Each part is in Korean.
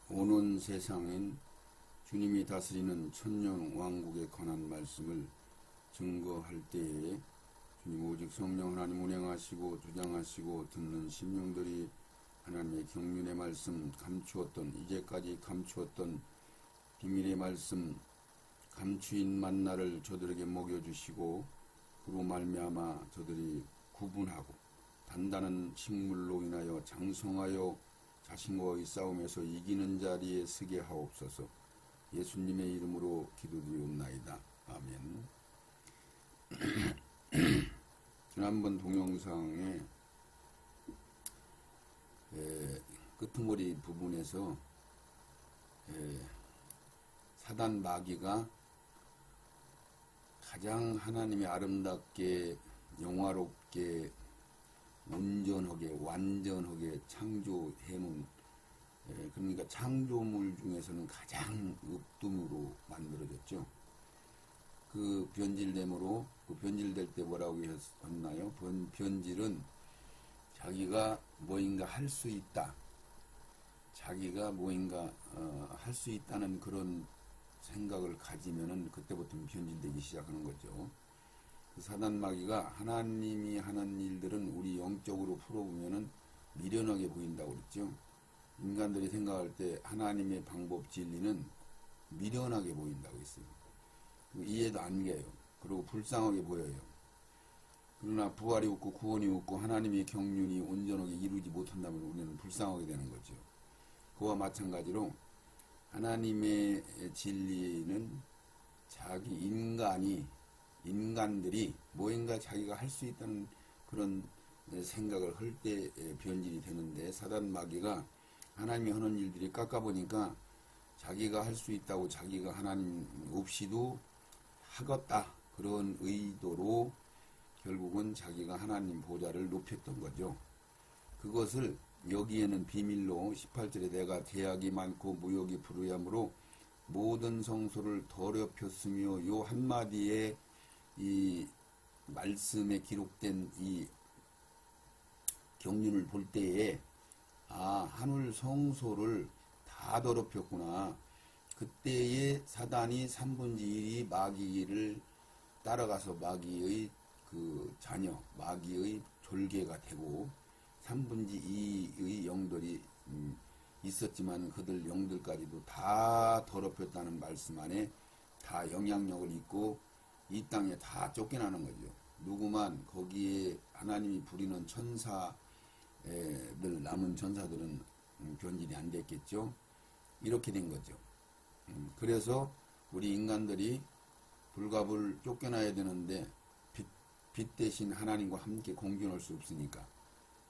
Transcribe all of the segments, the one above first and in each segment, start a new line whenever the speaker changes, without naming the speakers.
오는 세상엔 주님이 다스리는 천년 왕국에 관한 말씀을 증거할 때에 주님 오직 성령 하나님 운행하시고 주장하시고 듣는 심령들이 하나님의 경륜의 말씀 감추었던 이제까지 감추었던 비밀의 말씀 감추인 만나를 저들에게 먹여주시고 그로 말미암아 저들이 구분하고 단단한 식물로 인하여 장성하여 자신과의 싸움에서 이기는 자리에 서게 하옵소서. 예수님의 이름으로 기도드리옵나이다. 아멘. 지난번 동영상에 끄트머리 부분에서 사단 마귀가 가장 하나님의 아름답게 영화롭게 온전하게 완전하게 창조해놓은 그러니까 창조물 중에서는 가장 읍둠으로 만들어졌죠. 그 변질됨으로 그 변질될 때 뭐라고 했나요? 변질은 자기가 뭐인가 할 수 있다. 자기가 뭐인가 할 수 있다는 그런 생각을 가지면은 그때부터 변질되기 시작하는 거죠. 그 사단 마귀가 하나님이 하는 일들은 우리 영적으로 풀어보면은 미련하게 보인다고 그랬죠. 인간들이 생각할 때 하나님의 방법 진리는 미련하게 보인다고 했어요. 이해도 안 가요. 그리고 불쌍하게 보여요. 그러나 부활이 없고 구원이 없고 하나님의 경륜이 온전하게 이루지 못한다면 우리는 불쌍하게 되는 거죠. 그와 마찬가지로 하나님의 진리는 자기 인간들이 뭐인가 자기가 할 수 있다는 그런 생각을 할 때 변질이 되는데 사단 마귀가 하나님이 하는 일들이 깎아보니까 자기가 할 수 있다고 자기가 하나님 없이도 하겠다 그런 의도로 결국은 자기가 하나님 보좌를 높였던 거죠. 그것을 여기에는 비밀로 18절에 내가 대악이 많고 무욕이 불의함으로 모든 성소를 더럽혔으며 요 한마디에 이 말씀에 기록된 이 경륜을 볼 때에 하늘 성소를 다 더럽혔구나. 그때에 사단이 3분의 1이 마귀를 따라가서 마귀의 그 자녀, 마귀의 졸개가 되고 3분의 2의 영들이 있었지만 그들 영들까지도 다 더럽혔다는 말씀 안에 다 영향력을 입고 이 땅에 다 쫓겨나는 거죠. 누구만 거기에 하나님이 부리는 천사들 남은 천사들은 변질이 안 됐겠죠. 이렇게 된 거죠. 그래서 우리 인간들이 불갑을 쫓겨나야 되는데 빛 대신 하나님과 함께 공존할 수 없으니까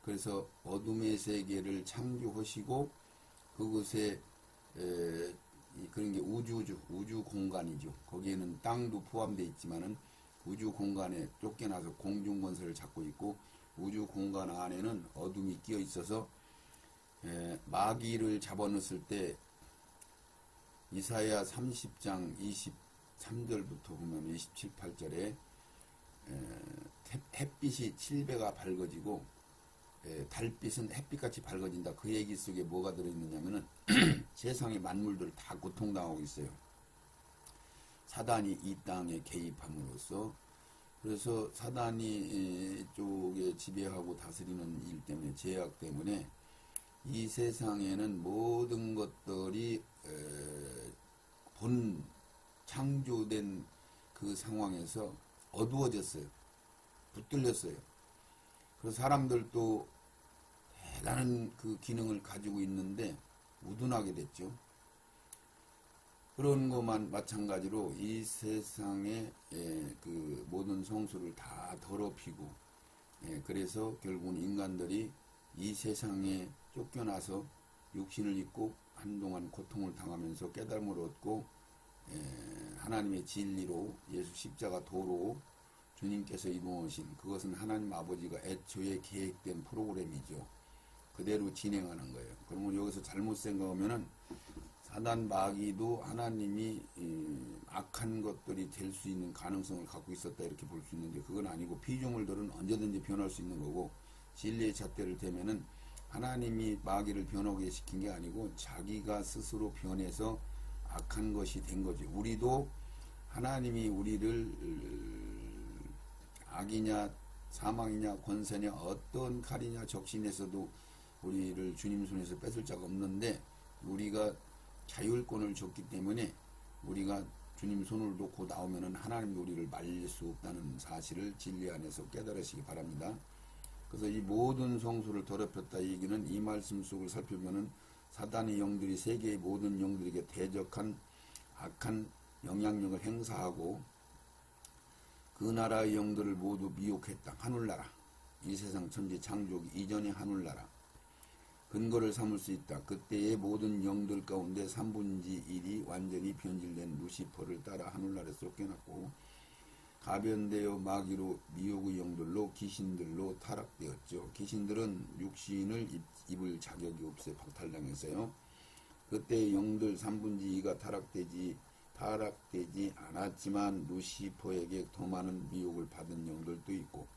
그래서 어둠의 세계를 창조하시고 그곳에 그런 게 우주 공간이죠. 거기에는 땅도 포함되어 있지만은 우주 공간에 쫓겨나서 공중 건설을 찾고 있고 우주 공간 안에는 어둠이 끼어 있어서 마귀를 잡아넣었을 때 이사야 30장 23절부터 보면 27, 8절에 햇빛이 7배가 밝아지고 달빛은 햇빛같이 밝아진다. 그 얘기 속에 뭐가 들어있느냐면은 세상의 만물들 다 고통당하고 있어요. 사단이 이 땅에 개입함으로써 그래서 사단이 쪽에 지배하고 다스리는 일 때문에 제약 때문에 이 세상에는 모든 것들이 본 창조된 그 상황에서 어두워졌어요. 붙들렸어요. 그래서 사람들도 대단한 그 기능을 가지고 있는데 우둔하게 됐죠. 그런 것만 마찬가지로 이 세상의 그 모든 성소를 다 더럽히고 그래서 결국은 인간들이 이 세상에 쫓겨나서 육신을 입고 한동안 고통을 당하면서 깨달음을 얻고 하나님의 진리로 예수 십자가 도로 주님께서 이루어오신 그것은 하나님 아버지가 애초에 계획된 프로그램이죠. 그대로 진행하는 거예요. 그러면 여기서 잘못 생각하면은 사단 마귀도 하나님이 악한 것들이 될 수 있는 가능성을 갖고 있었다 이렇게 볼 수 있는데 그건 아니고 피조물들은 언제든지 변할 수 있는 거고 진리의 잣대를 대면은 하나님이 마귀를 변하게 시킨 게 아니고 자기가 스스로 변해서 악한 것이 된 거죠. 우리도 하나님이 우리를 악이냐 사망이냐 권세냐 어떤 칼이냐 적신에서도 우리를 주님 손에서 뺏을 자가 없는데 우리가 자율권을 줬기 때문에 우리가 주님 손을 놓고 나오면은 하나님도 우리를 말릴 수 없다는 사실을 진리 안에서 깨달으시기 바랍니다. 그래서 이 모든 성소를 더럽혔다 이 얘기는 이 말씀 속을 살펴보면은 사단의 영들이 세계의 모든 영들에게 대적한 악한 영향력을 행사하고 그 나라의 영들을 모두 미혹했다. 하늘나라, 이 세상 천지 창조기 이전의 하늘나라 근거를 삼을 수 있다. 그때의 모든 영들 가운데 3분의 1이 완전히 변질된 루시퍼를 따라 하늘나라에 쫓겨났고 가변되어 마귀로 미혹의 영들로 귀신들로 타락되었죠. 귀신들은 육신을 입을 자격이 없어 박탈당했어요. 그때의 영들 3분의 2가 타락되지 않았지만 루시퍼에게 더 많은 미혹을 받은 영들도 있고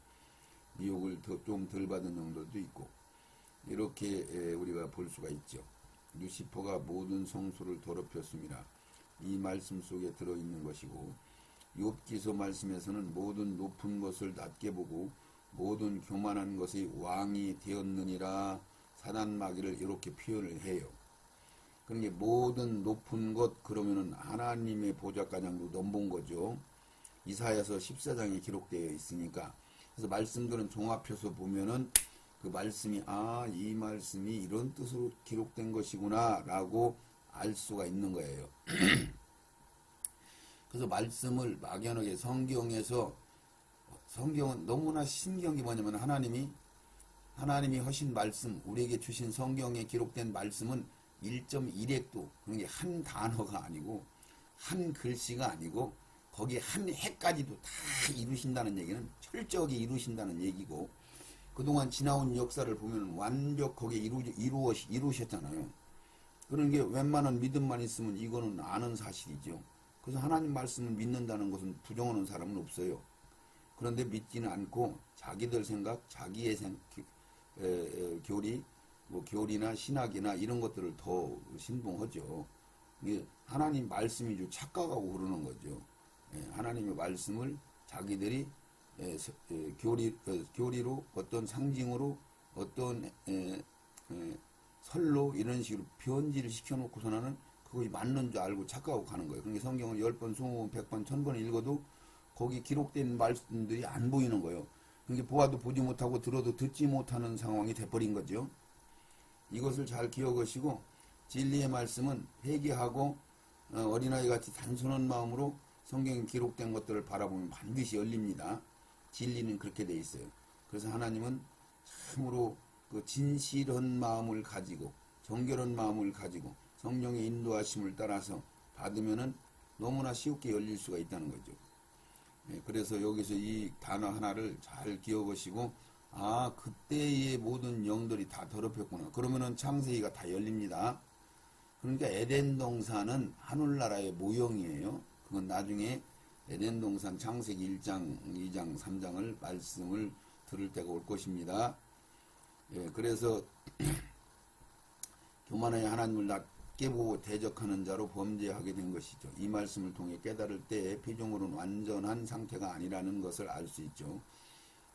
미혹을 좀 덜 받은 영들도 있고 이렇게 우리가 볼 수가 있죠. 루시퍼가 모든 성소를 더럽혔습니다. 이 말씀 속에 들어있는 것이고 욥기서 말씀에서는 모든 높은 것을 낮게 보고 모든 교만한 것이 왕이 되었느니라 사단 마귀를 이렇게 표현을 해요. 그러니까 모든 높은 것 그러면은 하나님의 보좌가량도 넘본 거죠. 이사야서 14장에 기록되어 있으니까 그래서 말씀들은 종합해서 보면은 그 말씀이 이 말씀이 이런 뜻으로 기록된 것이구나 라고 알 수가 있는 거예요. 그래서 말씀을 막연하게 성경은 너무나 신기한 게 뭐냐면 하나님이 하신 말씀 우리에게 주신 성경에 기록된 말씀은 1.1획도 그런 게 한 단어가 아니고 한 글씨가 아니고 거기에 한 해까지도 다 이루신다는 얘기는 철저하게 이루신다는 얘기고 그동안 지나온 역사를 보면 완벽하게 이루셨잖아요. 그런 게 웬만한 믿음만 있으면 이거는 아는 사실이죠. 그래서 하나님 말씀을 믿는다는 것은 부정하는 사람은 없어요. 그런데 믿지는 않고 자기들 생각, 자기의 교리, 교리나 신학이나 이런 것들을 더 신봉하죠. 하나님 말씀이 좀 착각하고 그러는 거죠. 하나님의 말씀을 자기들이 교리로 어떤 상징으로 어떤 설로 이런 식으로 변질을 시켜놓고서는 그것이 맞는 줄 알고 착각하고 가는 거예요. 그러니까 성경을 10번, 20번, 100번, 1000번 읽어도 거기 기록된 말씀들이 안 보이는 거예요. 그러니까 보아도 보지 못하고 들어도 듣지 못하는 상황이 돼버린 거죠. 이것을 잘 기억하시고 진리의 말씀은 회개하고 어린아이 같이 단순한 마음으로 성경에 기록된 것들을 바라보면 반드시 열립니다. 진리는 그렇게 돼 있어요. 그래서 하나님은 참으로 그 진실한 마음을 가지고 정결한 마음을 가지고 성령의 인도하심을 따라서 받으면은 너무나 쉽게 열릴 수가 있다는 거죠. 그래서 여기서 이 단어 하나를 잘 기억하시고 그때의 모든 영들이 다 더럽혔구나. 그러면은 창세기가 다 열립니다. 그러니까 에덴 동산은 하늘나라의 모형이에요. 그건 나중에 에덴 동산 창세기 1장, 2장, 3장을 말씀을 들을 때가 올 것입니다. 그래서 교만하여 하나님을 낮게 보고 대적하는 자로 범죄하게 된 것이죠. 이 말씀을 통해 깨달을 때 피조물은 완전한 상태가 아니라는 것을 알 수 있죠.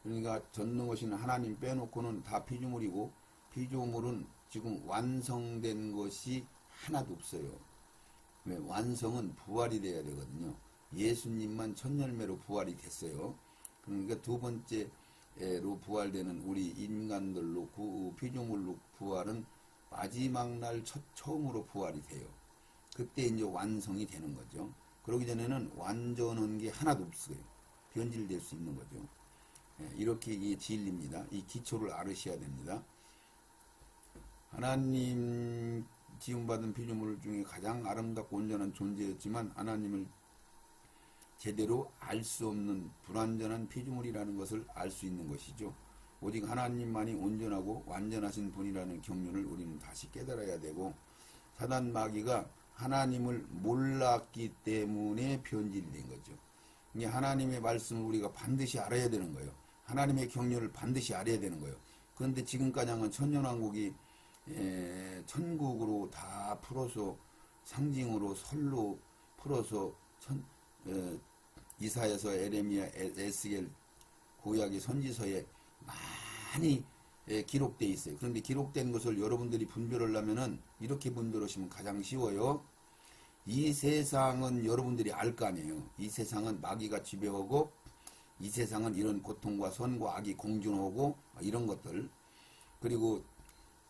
그러니까 전능하신 하나님 빼놓고는 다 피조물이고 피조물은 지금 완성된 것이 하나도 없어요. 왜? 완성은 부활이 돼야 되거든요. 예수님만 천열매로 부활이 됐어요. 그러니까 두 번째로 부활되는 우리 인간들로 피조물로 부활은 마지막 날 처음으로 부활이 돼요. 그때 이제 완성이 되는 거죠. 그러기 전에는 완전한 게 하나도 없어요. 변질될 수 있는 거죠. 이렇게 이게 진리입니다. 이 기초를 알으셔야 됩니다. 하나님 지음받은 피조물 중에 가장 아름답고 온전한 존재였지만 하나님을 제대로 알 수 없는 불완전한 피조물이라는 것을 알 수 있는 것이죠. 오직 하나님만이 온전하고 완전하신 분이라는 경륜을 우리는 다시 깨달아야 되고 사단 마귀가 하나님을 몰랐기 때문에 변질이 된 거죠. 이게 하나님의 말씀을 우리가 반드시 알아야 되는 거예요. 하나님의 경륜을 반드시 알아야 되는 거예요. 그런데 지금까지 한 건 천년왕국이 천국으로 다 풀어서 상징으로 설로 풀어서 이사야서, 에레미야, 에스겔, 구약의 선지서에 많이 기록되어 있어요. 그런데 기록된 것을 여러분들이 분별을 하면은 이렇게 분별하시면 가장 쉬워요. 이 세상은 여러분들이 알 거 아니에요. 이 세상은 마귀가 지배하고, 이 세상은 이런 고통과 선과 악이 공존하고 이런 것들. 그리고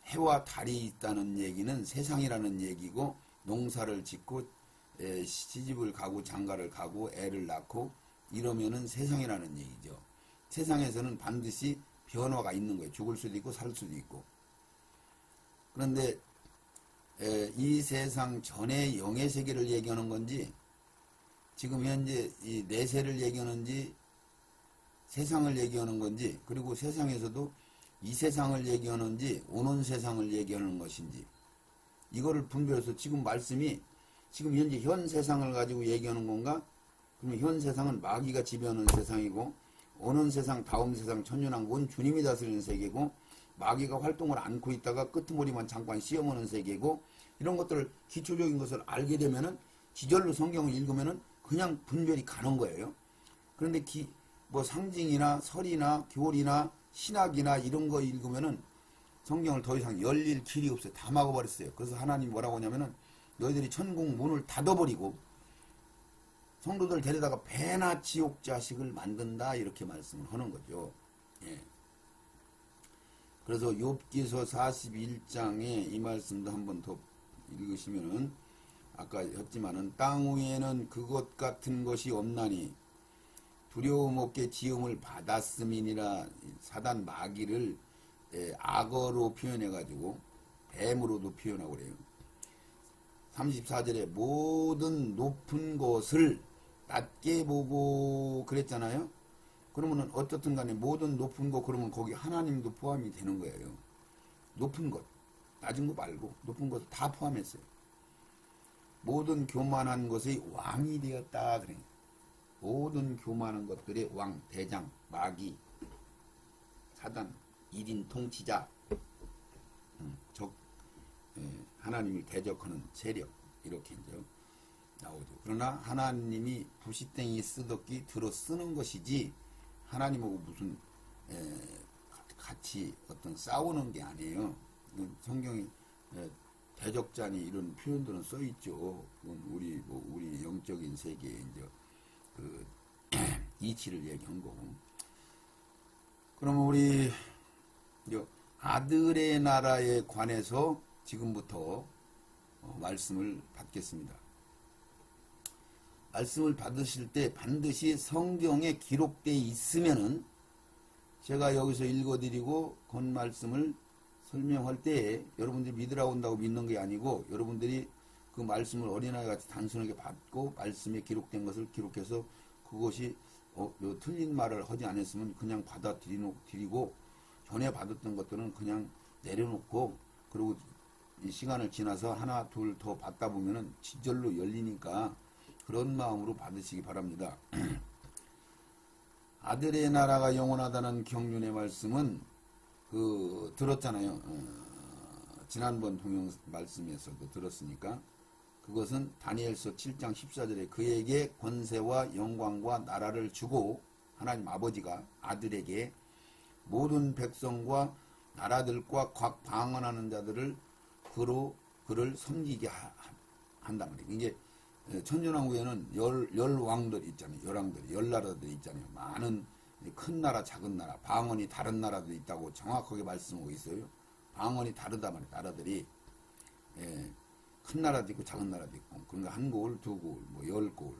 해와 달이 있다는 얘기는 세상이라는 얘기고, 농사를 짓고 시집을 가고 장가를 가고 애를 낳고 이러면은 세상이라는 얘기죠. 세상에서는 반드시 변화가 있는 거예요. 죽을 수도 있고 살 수도 있고. 그런데 이 세상 전의 영의 세계를 얘기하는 건지, 지금 현재 이 내세를 얘기하는지, 세상을 얘기하는 건지, 그리고 세상에서도 이 세상을 얘기하는지 오는 세상을 얘기하는 것인지, 이거를 분별해서 지금 말씀이 지금 현재 현 세상을 가지고 얘기하는 건가? 그러면 현 세상은 마귀가 지배하는 세상이고, 오는 세상, 다음 세상, 천년왕국은 주님이 다스리는 세계고, 마귀가 활동을 않고 있다가 끄트머리만 잠깐 씌어보는 세계고, 이런 것들을 기초적인 것을 알게 되면은 지절로 성경을 읽으면은 그냥 분별이 가는 거예요. 그런데 뭐 상징이나 설이나 교리나 신학이나 이런 거 읽으면은 성경을 더 이상 열릴 길이 없어요. 다 막아버렸어요. 그래서 하나님 뭐라고 하냐면은 너희들이 천국 문을 닫아버리고 성도들 데려다가 배나 지옥 자식을 만든다, 이렇게 말씀을 하는 거죠. 예. 그래서 욥기서 41장에 이 말씀도 한번 더 읽으시면은, 아까 했지만은 땅 위에는 그것 같은 것이 없나니 두려움 없게 지음을 받았음이니라. 사단 마귀를 악어로 표현해가지고 뱀으로도 표현하고 그래요. 34절에 모든 높은 것을 낮게 보고 그랬잖아요. 그러면은 어떻든 간에 모든 높은 것, 그러면 거기 하나님도 포함이 되는 거예요. 높은 것, 낮은 거 말고 높은 것을 다 포함했어요. 모든 교만한 것의 왕이 되었다 그래요. 모든 교만한 것들의 왕, 대장, 마귀, 사단, 1인 통치자, 하나님을 대적하는 세력, 이렇게 이제 나오죠. 그러나 하나님이 부시땡이 쓰덕기 들어 쓰는 것이지 하나님하고 무슨 같이 어떤 싸우는 게 아니에요. 성경이 대적자니 이런 표현들은 써 있죠. 우리 영적인 세계에 이제 그 이치를 얘기한 거고. 그러면 우리 아들의 나라에 관해서 지금부터 말씀을 받겠습니다. 말씀을 받으실 때 반드시 성경에 기록되어 있으면은, 제가 여기서 읽어드리고 건 말씀을 설명할 때 여러분들이 믿으라고 한다고 믿는 게 아니고, 여러분들이 그 말씀을 어린아이 같이 단순하게 받고 말씀에 기록된 것을 기록해서 그것이 틀린 말을 하지 않았으면 그냥 받아들이고, 전에 받았던 것들은 그냥 내려놓고, 그리고 이 시간을 지나서 하나 둘 더 받다 보면은 지절로 열리니까 그런 마음으로 받으시기 바랍니다. 아들의 나라가 영원하다는 경륜의 말씀은 들었잖아요. 지난번 동영 말씀에서도 들었으니까, 그것은 다니엘서 7장 14절에 그에게 권세와 영광과 나라를 주고, 하나님 아버지가 아들에게 모든 백성과 나라들과 각 방언하는 자들을 그를 섬기게 한단 말이에요. 이게 천년왕국에는 열 왕들이 있잖아요. 열왕들이, 열 나라들이 있잖아요. 많은 큰 나라, 작은 나라, 방언이 다른 나라도 있다고 정확하게 말씀하고 있어요. 방언이 다르다 말이에요. 나라들이. 큰 나라도 있고 작은 나라도 있고, 그러니까 한 고을, 두 고을, 뭐 10고을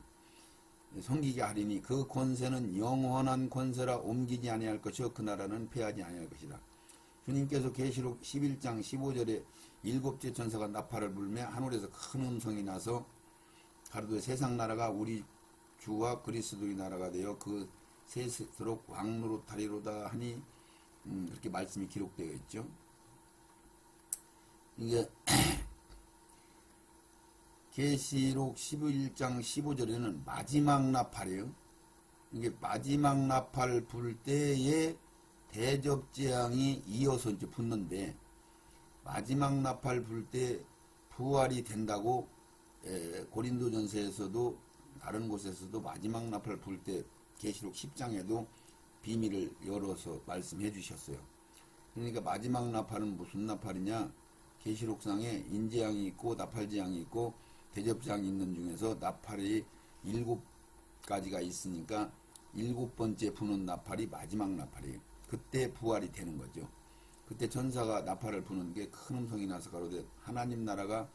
섬기게 하리니 그 권세는 영원한 권세라 옮기지 아니할 것이요 그 나라는 패하지 아니할 것이다. 주님께서 계시록 11장 15절에 일곱째 천사가 나팔을 불며 하늘에서 큰 음성이 나서 가로되 세상 나라가 우리 주와 그리스도의 나라가 되어 그 세세토록 왕노릇하리로다 하니, 그렇게 말씀이 기록되어 있죠. 이게 계시록 11장 15절에는 마지막 나팔이에요. 이게 마지막 나팔 불 때에 대접재앙이 이어서 이제 붙는데 마지막 나팔 불 때 부활이 된다고 고린도전서에서도 다른 곳에서도 마지막 나팔 불 때 계시록 10장에도 비밀을 열어서 말씀해 주셨어요. 그러니까 마지막 나팔은 무슨 나팔이냐? 계시록상에 인재앙이 있고 나팔재앙이 있고 대접재앙이 있는 중에서 나팔이 7가지가 있으니까 7번째 부는 나팔이 마지막 나팔이에요. 그때 부활이 되는 거죠. 그때 전사가 나팔을 부는 게 큰 음성이 나서 가로되 하나님 나라가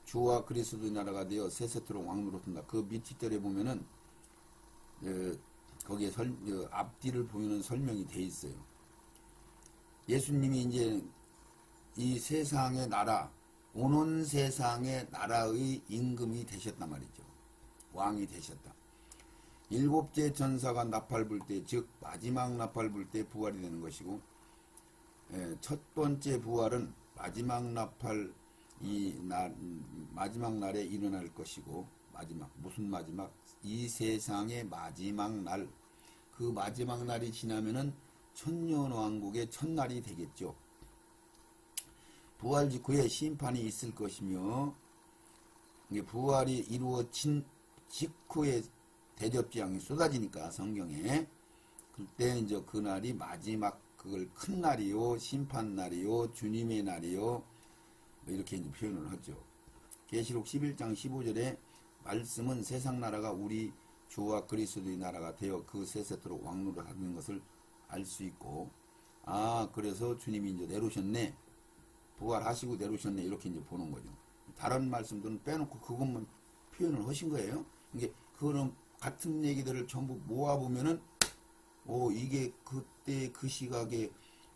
주와 그리스도의 나라가 되어 세세토록 왕노릇한다. 그 밑뒷절에 보면은 거기에 앞뒤를 보이는 설명이 돼 있어요. 예수님이 이제 이 세상의 나라, 오는 세상의 나라의 임금이 되셨단 말이죠. 왕이 되셨다. 7째 전사가 나팔 불 때, 즉 마지막 나팔 불 때 부활이 되는 것이고, 첫 번째 부활은 마지막 나팔 마지막 날에 일어날 것이고, 무슨 마지막? 이 세상의 마지막 날, 그 마지막 날이 지나면은 천년왕국의 첫날이 되겠죠. 부활 직후에 심판이 있을 것이며, 부활이 이루어진 직후에 대접재앙이 쏟아지니까 성경에 그때 이제 그 날이 마지막 그걸 큰 날이요, 심판 날이요, 주님의 날이요, 이렇게 이제 표현을 하죠. 계시록 11장 15절에 말씀은 세상 나라가 우리 주와 그리스도의 나라가 되어 그 세세토록 왕노를 하는 것을 알 수 있고, 그래서 주님이 이제 내려오셨네, 부활하시고 내려오셨네, 이렇게 이제 보는 거죠. 다른 말씀들은 빼놓고 그것만 표현을 하신 거예요. 이게 그거는 같은 얘기들을 전부 모아보면은, 이게 그때 그 시각에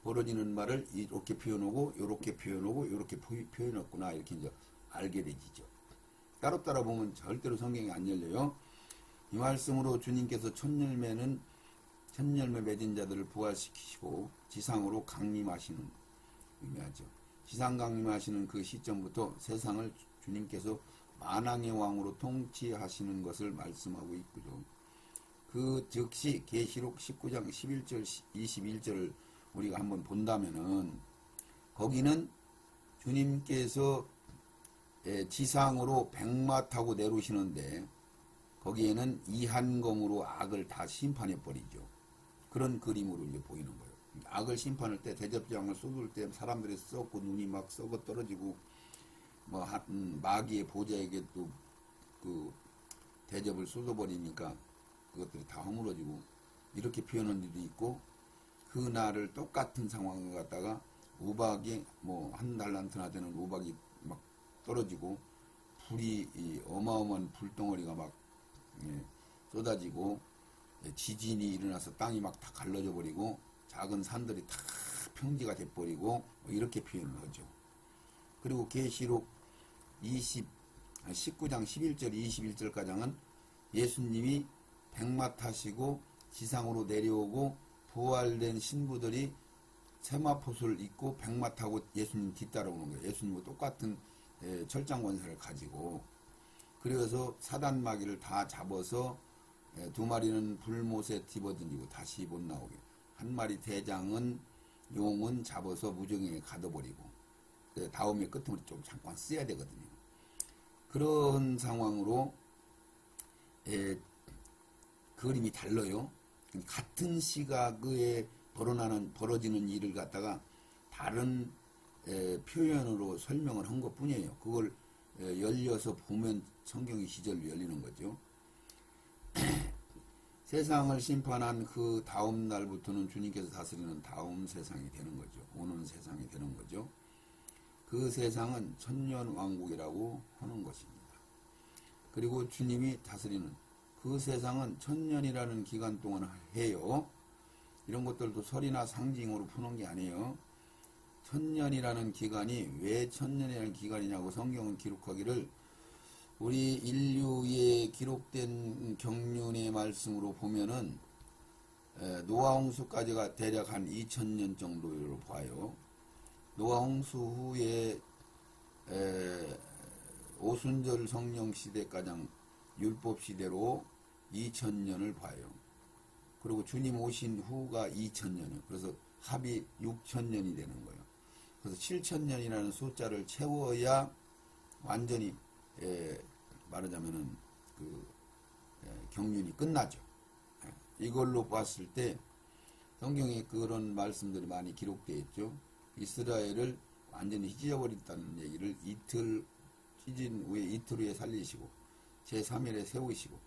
벌어지는 말을 이렇게 표현하고, 요렇게 표현하고, 요렇게 표현했구나, 이렇게 이제 알게 되지죠. 따로따로 보면 절대로 성경이 안 열려요. 이 말씀으로 주님께서 천열매 맺은 자들을 부활시키시고 지상으로 강림하시는 의미하죠. 지상 강림하시는 그 시점부터 세상을 주님께서 만왕의 왕으로 통치하시는 것을 말씀하고 있고요. 그 즉시 계시록 19장 11절 21절을 우리가 한번 본다면은 거기는 주님께서 지상으로 백마 타고 내려오시는데 거기에는 이한검으로 악을 다 심판해 버리죠. 그런 그림으로 이제 보이는 거예요. 악을 심판할 때, 대접장을 쏟을 때 사람들이 썩고 눈이 막 썩어 떨어지고, 마귀의 보좌에게 또 그 대접을 쏟아버리니까 그것들이 다 허물어지고, 이렇게 표현한 일도 있고, 그 날을 똑같은 상황을 갖다가 우박이 한 달란트나 되는 우박이 막 떨어지고, 불이 어마어마한 불덩어리가 막 쏟아지고, 지진이 일어나서 땅이 막 다 갈라져 버리고 작은 산들이 다 평지가 돼 버리고 이렇게 표현을 하죠. 그리고 계시록 19장 11절 21절까지는 예수님이 백마 타시고 지상으로 내려오고 부활된 신부들이 세마포수를 입고 백마 타고 예수님 뒤따라오는 거예요. 예수님과 똑같은 철장 권세를 가지고, 그래서 사단 마귀를 다 잡아서 2마리는 불못에 집어던지고 다시 못 나오게, 1마리 대장은 용은 잡아서 무정에 가둬버리고, 다음에 끄트머리 좀 잠깐 써야 되거든요. 그런 상황으로 그림이 달라요. 같은 시각에 벌어지는 일을 갖다가 다른 표현으로 설명을 한 것 뿐이에요. 그걸 열려서 보면 성경의 시절로 열리는 거죠. 세상을 심판한 그 다음 날부터는 주님께서 다스리는 다음 세상이 되는 거죠. 오는 세상이 되는 거죠. 그 세상은 천년왕국이라고 하는 것입니다. 그리고 주님이 다스리는 그 세상은 천년이라는 기간 동안 해요. 이런 것들도 설이나 상징으로 푸는 게 아니에요. 천년이라는 기간이 왜 천년이라는 기간이냐고 성경은 기록하기를, 우리 인류에 기록된 경륜의 말씀으로 보면은 노아 홍수까지가 대략 한 2000년 정도로 봐요. 노아 홍수 후에 오순절 성령 시대까지 율법 시대로 2000년을 봐요. 그리고 주님 오신 후가 2000년이에요. 그래서 합이 6천년이 되는 거예요. 그래서 7천년이라는 숫자를 채워야 완전히 말하자면은 경륜이 끝나죠. 이걸로 봤을 때 성경에 그런 말씀들이 많이 기록되어 있죠. 이스라엘을 완전히 찢어버렸다는 얘기를 찢은 후에 이틀 후에 살리시고 제3일에 세우시고,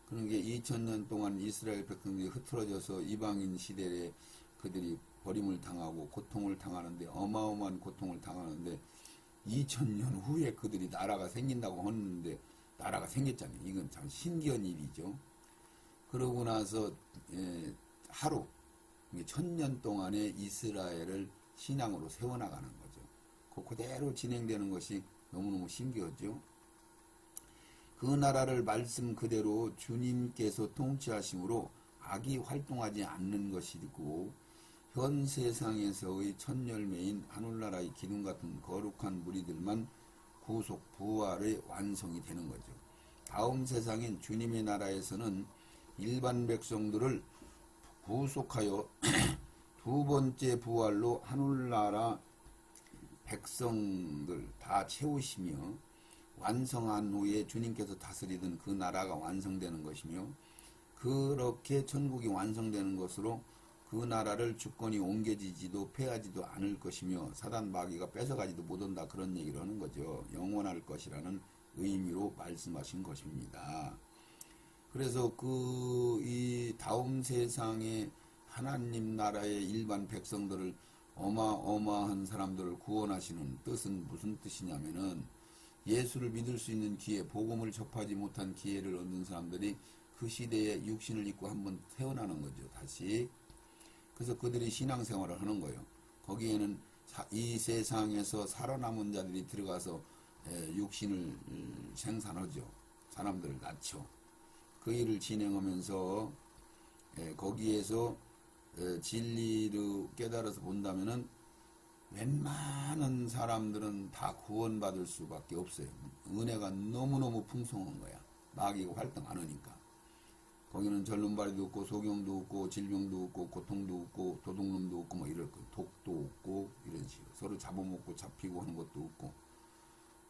그런 게 2000년 동안 이스라엘 백성들이 흐트러져서 이방인 시대에 그들이 버림을 당하고 고통을 당하는데, 어마어마한 고통을 당하는데 2000년 후에 그들이 나라가 생긴다고 하는데 나라가 생겼잖아요. 이건 참 신기한 일이죠. 그러고 나서 하루 1000년 동안의 이스라엘을 신앙으로 세워나가는 거죠. 그대로 진행되는 것이 너무너무 신기하죠. 그 나라를 말씀 그대로 주님께서 통치하심으로 악이 활동하지 않는 것이고, 현 세상에서의 첫 열매인 하늘나라의 기둥 같은 거룩한 무리들만 구속 부활의 완성이 되는 거죠. 다음 세상인 주님의 나라에서는 일반 백성들을 구속하여 두 번째 부활로 하늘나라 백성들 다 채우시며 완성한 후에 주님께서 다스리던 그 나라가 완성되는 것이며, 그렇게 천국이 완성되는 것으로 그 나라를 주권이 옮겨지지도 패하지도 않을 것이며 사단 마귀가 뺏어가지도 못한다, 그런 얘기를 하는 거죠. 영원할 것이라는 의미로 말씀하신 것입니다. 그래서 이 다음 세상에 하나님 나라의 일반 백성들을, 어마어마한 사람들을 구원하시는 뜻은 무슨 뜻이냐면은, 예수를 믿을 수 있는 기회, 복음을 접하지 못한 기회를 얻는 사람들이 그 시대에 육신을 입고 한번 태어나는 거죠, 다시. 그래서 그들이 신앙생활을 하는 거예요. 거기에는 이 세상에서 살아남은 자들이 들어가서 육신을 생산하죠. 사람들을 낳죠. 그 일을 진행하면서 거기에서 진리를 깨달아서 본다면은 웬만한 사람들은 다 구원받을 수밖에 없어요. 은혜가 너무너무 풍성한 거야. 마귀가 활동 안 하니까. 거기는 절름발이도 없고 소경도 없고 질병도 없고 고통도 없고 도둑놈도 없고 뭐 이럴 거, 독도 없고 이런 식으로 서로 잡아먹고 잡히고 하는 것도 없고.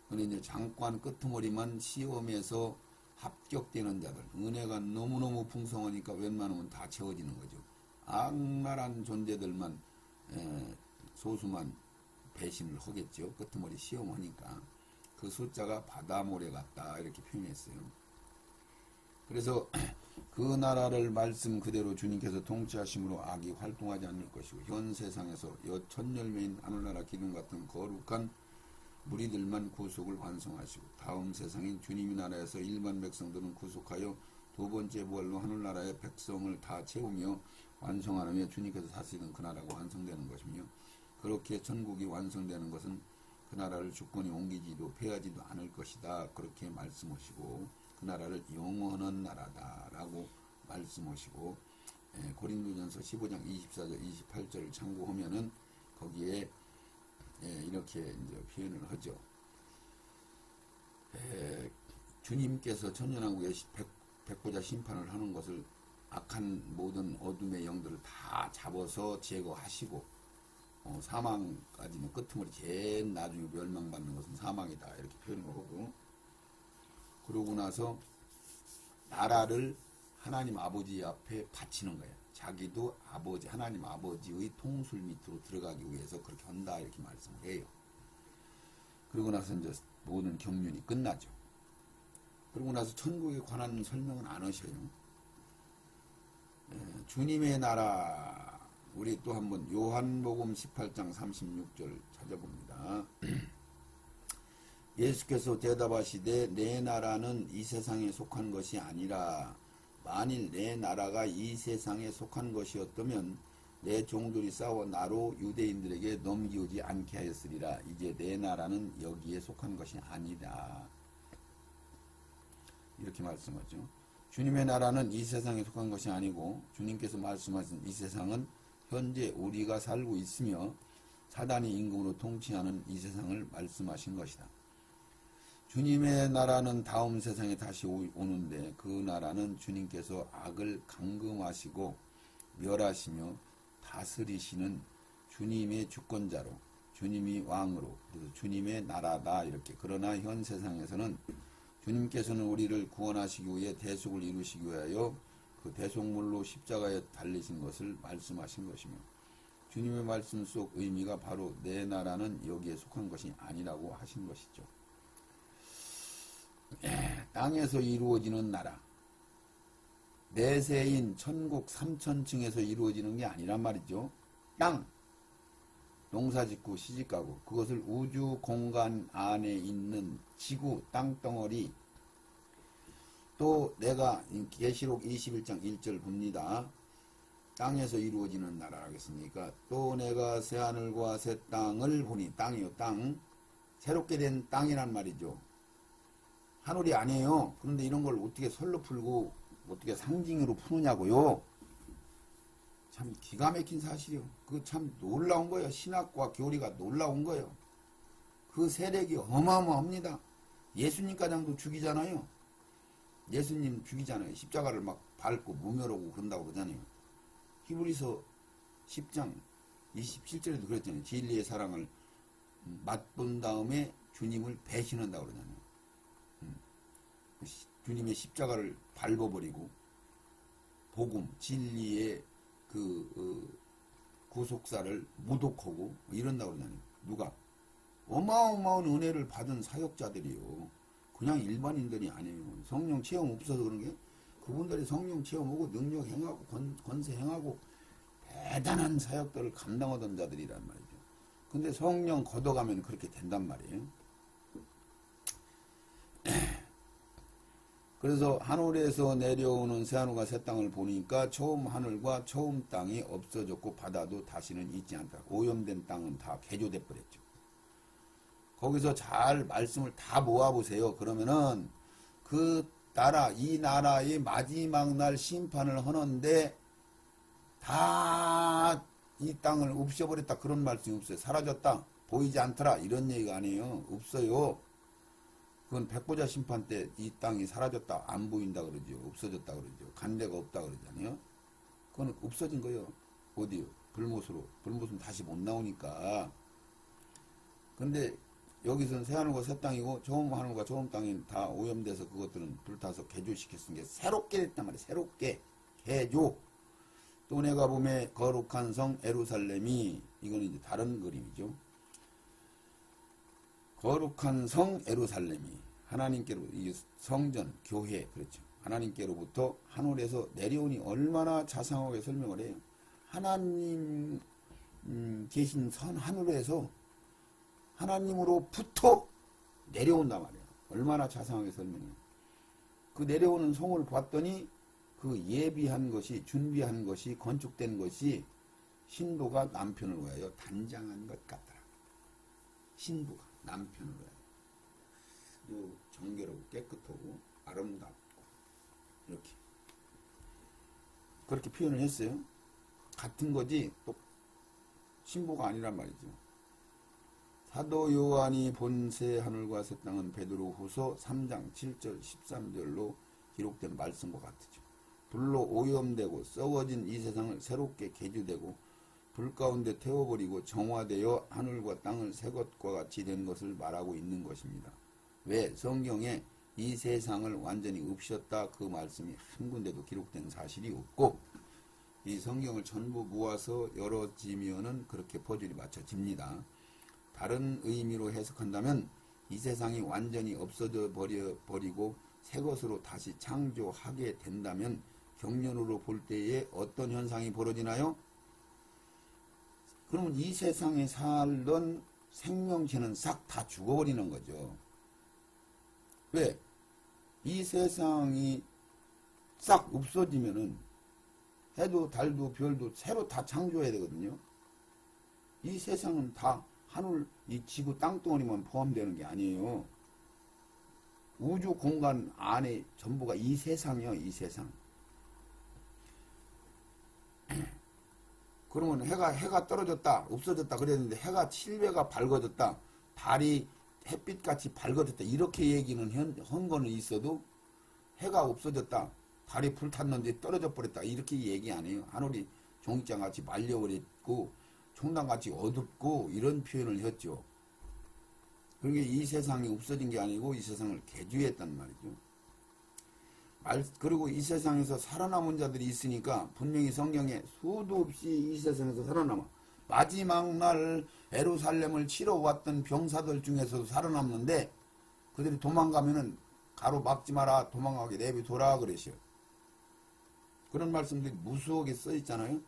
근데 이제 잠깐 끄트머리만 시험에서 합격되는 자들, 은혜가 너무너무 풍성하니까 웬만하면 다 채워지는 거죠. 악랄한 존재들만 소수만 배신을 하겠죠. 끄트머리 시험하니까. 그 숫자가 바다모래 같다, 이렇게 표현했어요. 그래서 그 나라를 말씀 그대로 주님께서 통치하심으로 악이 활동하지 않을 것이고, 현 세상에서 첫 열매인 하늘나라 기둥 같은 거룩한 무리들만 구속을 완성하시고, 다음 세상인 주님의 나라에서 일반 백성들은 구속하여 두 번째 부활로 하늘나라의 백성을 다 채우며 완성하며 주님께서 다스리는 그 나라가 완성되는 것이며, 그렇게 천국이 완성되는 것은 그 나라를 주권이 옮기지도 패하지도 않을 것이다, 그렇게 말씀하시고, 그 나라를 영원한 나라다라고 말씀하시고, 고린도전서 15장 24절 28절을 참고하면은 거기에 이렇게 이제 표현을 하죠. 주님께서 천년왕국의 백보자 심판을 하는 것을 악한 모든 어둠의 영들을 다 잡아서 제거하시고, 사망까지는 끄트머리 제일 나중에 멸망받는 것은 사망이다, 이렇게 표현을 하고, 그러고 나서 나라를 하나님 아버지 앞에 바치는 거예요. 자기도 하나님 아버지의 통술 밑으로 들어가기 위해서 그렇게 한다, 이렇게 말씀을 해요. 그러고 나서 이제 모든 경륜이 끝나죠. 그러고 나서 천국에 관한 설명은 안 하셔요. 주님의 나라, 우리 또 한번 요한복음 18장 36절 찾아봅니다. 예수께서 대답하시되 내 나라는 이 세상에 속한 것이 아니라, 만일 내 나라가 이 세상에 속한 것이었다면 내 종들이 싸워 나로 유대인들에게 넘기우지 않게 하였으리라. 이제 내 나라는 여기에 속한 것이 아니다, 이렇게 말씀하죠. 주님의 나라는 이 세상에 속한 것이 아니고, 주님께서 말씀하신 이 세상은 현재 우리가 살고 있으며 사단이 임금으로 통치하는 이 세상을 말씀하신 것이다. 주님의 나라는 다음 세상에 다시 오는데, 그 나라는 주님께서 악을 감금하시고 멸하시며 다스리시는 주님의 주권자로, 주님이 왕으로, 그래서 주님의 나라다 이렇게. 그러나 현 세상에서는 주님께서는 우리를 구원하시기 위해 대속을 이루시기 위하여 그 대속물로 십자가에 달리신 것을 말씀하신 것이며, 주님의 말씀 속 의미가 바로 내 나라는 여기에 속한 것이 아니라고 하신 것이죠. 땅에서 이루어지는 나라, 내세인 천국 3천층에서 이루어지는 게 아니란 말이죠. 땅, 농사짓고 시집가고, 그것을 우주 공간 안에 있는 지구 땅덩어리. 또 내가 계시록 21장 1절 봅니다. 땅에서 이루어지는 나라라고 했으니까, 또 내가 새하늘과 새 땅을 보니, 땅이요 땅, 새롭게 된 땅이란 말이죠. 하늘이 아니에요. 그런데 이런 걸 어떻게 설로 풀고 어떻게 상징으로 푸느냐고요. 참 기가 막힌 사실이요. 그거 참 놀라운 거예요. 신학과 교리가 놀라운 거예요. 그 세력이 어마어마합니다. 예수님 가장도 죽이잖아요. 예수님 죽이잖아요. 십자가를 막 밟고 무멸하고 그런다고 그러잖아요. 히브리서 10장 27절에도 그랬잖아요. 진리의 사랑을 맛본 다음에 주님을 배신한다고 그러잖아요. 주님의 십자가를 밟아버리고 복음, 진리의 구속사를 모독하고 이런다고 그러잖아요. 누가? 어마어마한 은혜를 받은 사역자들이요. 그냥 일반인들이 아니에요. 성령 체험 없어서 그런 게, 그분들이 성령 체험하고 능력 행하고 권세 행하고 대단한 사역들을 감당하던 자들이란 말이죠. 근데 성령 걷어가면 그렇게 된단 말이에요. 그래서 하늘에서 내려오는 새하늘과 새 땅을 보니까 처음 하늘과 처음 땅이 없어졌고 바다도 다시는 있지 않다. 오염된 땅은 다 개조돼 버렸죠. 거기서 잘 말씀을 다 모아보세요. 그러면은 그 나라, 이 나라의 마지막 날 심판을 하는데 다 이 땅을 없애버렸다. 그런 말씀이 없어요. 사라졌다. 보이지 않더라. 이런 얘기가 아니에요. 없어요. 그건 백보자 심판 때 이 땅이 사라졌다. 안 보인다 그러죠. 없어졌다 그러죠. 간데가 없다 그러잖아요. 그건 없어진 거예요. 어디요? 불못으로. 불못은 다시 못 나오니까. 근데 여기서는 새하늘과 새 땅이고 처음 하늘과 처음 땅이 다 오염돼서 그것들은 불타서 개조시켰으니까 새롭게 됐단 말이에요. 새롭게 개조. 또 내가 보면 거룩한 성 예루살렘이, 이건 이제 다른 그림이죠. 거룩한 성 예루살렘이 하나님께로, 이 성전, 교회, 그렇죠. 하나님께로부터 하늘에서 내려오니, 얼마나 자상하게 설명을 해요. 하나님 계신 선 하늘에서 하나님으로부터 내려온단 말이에요. 얼마나 자상하게 설명해요. 그 내려오는 성을 봤더니 그 예비한 것이, 준비한 것이, 건축된 것이 신부가 남편을 위하여 단장한 것 같더라. 신부가 남편을 위하여 정결하고 깨끗하고 아름답고 이렇게 그렇게 표현을 했어요. 같은 거지 또 신부가 아니란 말이죠. 사도 요한이 본 새 하늘과 새 땅은 베드로 후서 3장 7절 13절로 기록된 말씀과 같으죠. 불로 오염되고 썩어진 이 세상을 새롭게 개조되고 불 가운데 태워버리고 정화되어 하늘과 땅을 새 것과 같이 된 것을 말하고 있는 것입니다. 왜? 성경에 이 세상을 완전히 없애었다 그 말씀이 한 군데도 기록된 사실이 없고, 이 성경을 전부 모아서 열어지면은 그렇게 퍼즐이 맞춰집니다. 다른 의미로 해석한다면 이 세상이 완전히 없어져 버리고 새 것으로 다시 창조하게 된다면 경륜으로 볼 때에 어떤 현상이 벌어지나요? 그러면 이 세상에 살던 생명체는 싹 다 죽어버리는 거죠. 왜? 이 세상이 싹 없어지면은 해도 달도 별도 새로 다 창조해야 되거든요. 이 세상은 다 하늘, 이 지구 땅덩어리만 포함되는 게 아니에요. 우주 공간 안에 전부가 이 세상이요, 이 세상. 그러면 해가 떨어졌다, 없어졌다 그랬는데 해가 7배가 밝아졌다, 달이 햇빛같이 밝아졌다, 이렇게 얘기는 한 거는 있어도 해가 없어졌다, 달이 불탔는데 떨어져 버렸다, 이렇게 얘기 안 해요. 하늘이 종이장같이 말려버렸고 총당같이 어둡고 이런 표현을 했죠. 그게 이 세상이 없어진 게 아니고 이 세상을 개조했단 말이죠. 그리고 이 세상에서 살아남은 자들이 있으니까 분명히 성경에 수도 없이 이 세상에서 살아남아. 마지막 날 예루살렘을 치러 왔던 병사들 중에서도 살아남는데 그들이 도망가면은 가로막지 마라, 도망가게 내비둬라 그러시오. 그런 말씀들이 무수하게 써 있잖아요.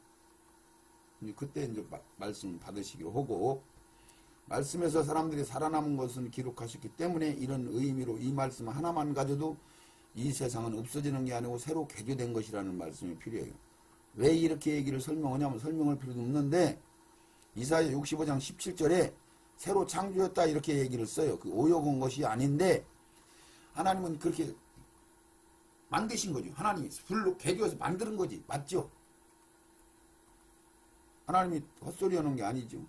그때 이제 말씀 받으시기로 하고, 말씀에서 사람들이 살아남은 것은 기록하셨기 때문에 이런 의미로 이 말씀 하나만 가져도 이 세상은 없어지는 게 아니고 새로 개조된 것이라는 말씀이 필요해요. 왜 이렇게 얘기를 설명하냐면 설명할 필요도 없는데 이사야 65장 17절에 새로 창조했다 이렇게 얘기를 써요. 그 오역한 것이 아닌데 하나님은 그렇게 만드신 거죠. 하나님이 불로 개조해서 만드는 거지. 맞죠? 하나님이 헛소리 하는 게 아니죠.